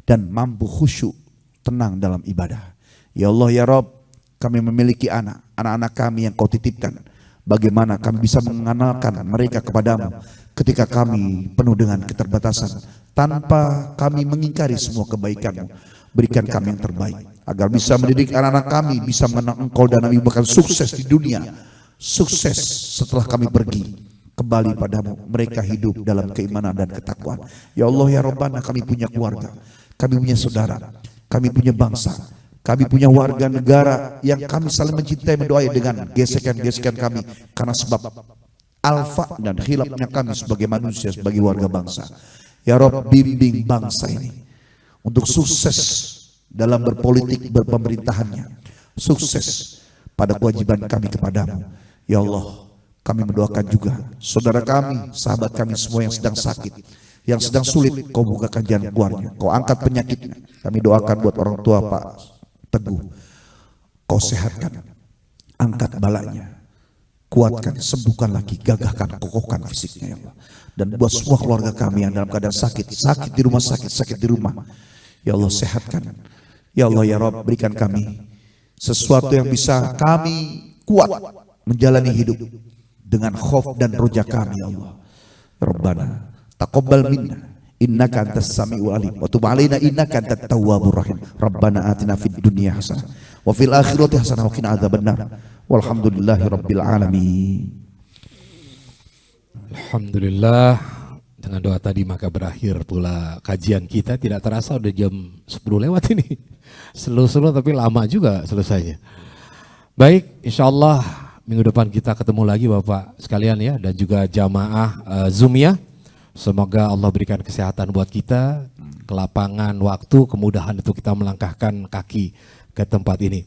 A: Dan mampu khusyuk, tenang dalam ibadah. Ya Allah ya Rabb, kami memiliki anak-anak kami yang Kau titipkan. Bagaimana kami bisa mengenalkan mereka kepadamu ketika kami penuh dengan keterbatasan, tanpa kami mengingkari semua kebaikan-Mu. Berikan kami yang terbaik, agar bisa mendidik anak-anak kami, bisa mengenal Engkau dan Nabi, bahkan sukses di dunia, sukses setelah kami pergi kembali padamu. Mereka hidup dalam keimanan dan ketakwaan. Ya Allah ya Rabbana, kami punya keluarga, kami punya saudara, kami punya bangsa, kami punya warga negara yang kami saling mencintai, mendoai dengan gesekan-gesekan kami karena sebab alfa dan khilafnya kami sebagai manusia, sebagai warga bangsa. Ya Rabb, bimbing bangsa ini untuk sukses dalam berpolitik, berpemerintahannya, sukses pada kewajiban kami kepadamu. Ya Allah, kami mendoakan juga saudara kami, sahabat kami semua yang sedang sakit, yang sedang sulit. Kau bukakan jalan keluarnya, Kau angkat penyakitnya. Kami doakan buat orang tua Pak Teguh, Kau sehatkan, angkat balanya, kuatkan, sembuhkan lagi, gagahkan, kokohkan fisiknya ya Allah. Dan buat semua keluarga kami yang dalam keadaan sakit, sakit di rumah sakit, sakit di rumah, ya Allah sehatkan. Ya Allah ya Rabb, berikan kami sesuatu yang bisa kami kuat menjalani hidup dengan khauf dan roja kami ya Allah. Rabbana taqabbal minna innaka antas samiul alim wa tub alaina innaka antat tawwabur rahim. Rabbana atina fid dunya hasanah wa fil akhirati hasanah wa qina adzabannar. Walhamdulillahi rabbil alamin.
B: Alhamdulillah, dengan doa tadi maka berakhir pula kajian kita. Tidak terasa udah jam 10 lewat ini. Slow-slow tapi lama juga selesainya. Baik, insyaallah minggu depan kita ketemu lagi Bapak sekalian ya, dan juga jamaah Zoomia. Semoga Allah berikan kesehatan buat kita, kelapangan waktu, kemudahan untuk kita melangkahkan kaki ke tempat ini.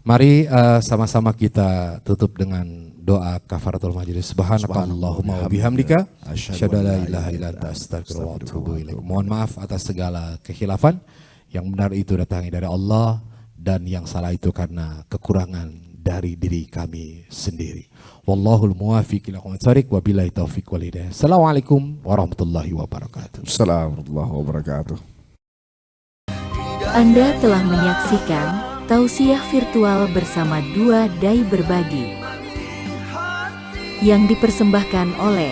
B: Mari sama-sama kita tutup dengan doa kafaratul majelis. Subhanakallahumma wa bihamdika asyhadu an la ilaha illa anta astaghfiruka wa atubu ilaik. Mohon maaf atas segala kekhilafan. Yang benar itu datangnya dari Allah, dan yang salah itu karena kekurangan dari diri kami sendiri. Wallahul muwaffiq ila aqwamit thoriq, wabillahi taufiq wal hidayah. Assalamualaikum warahmatullahi wabarakatuh.
C: Assalamualaikum warahmatullahi wabarakatuh.
G: Anda telah menyaksikan tausiah virtual bersama dua dai berbagi yang dipersembahkan oleh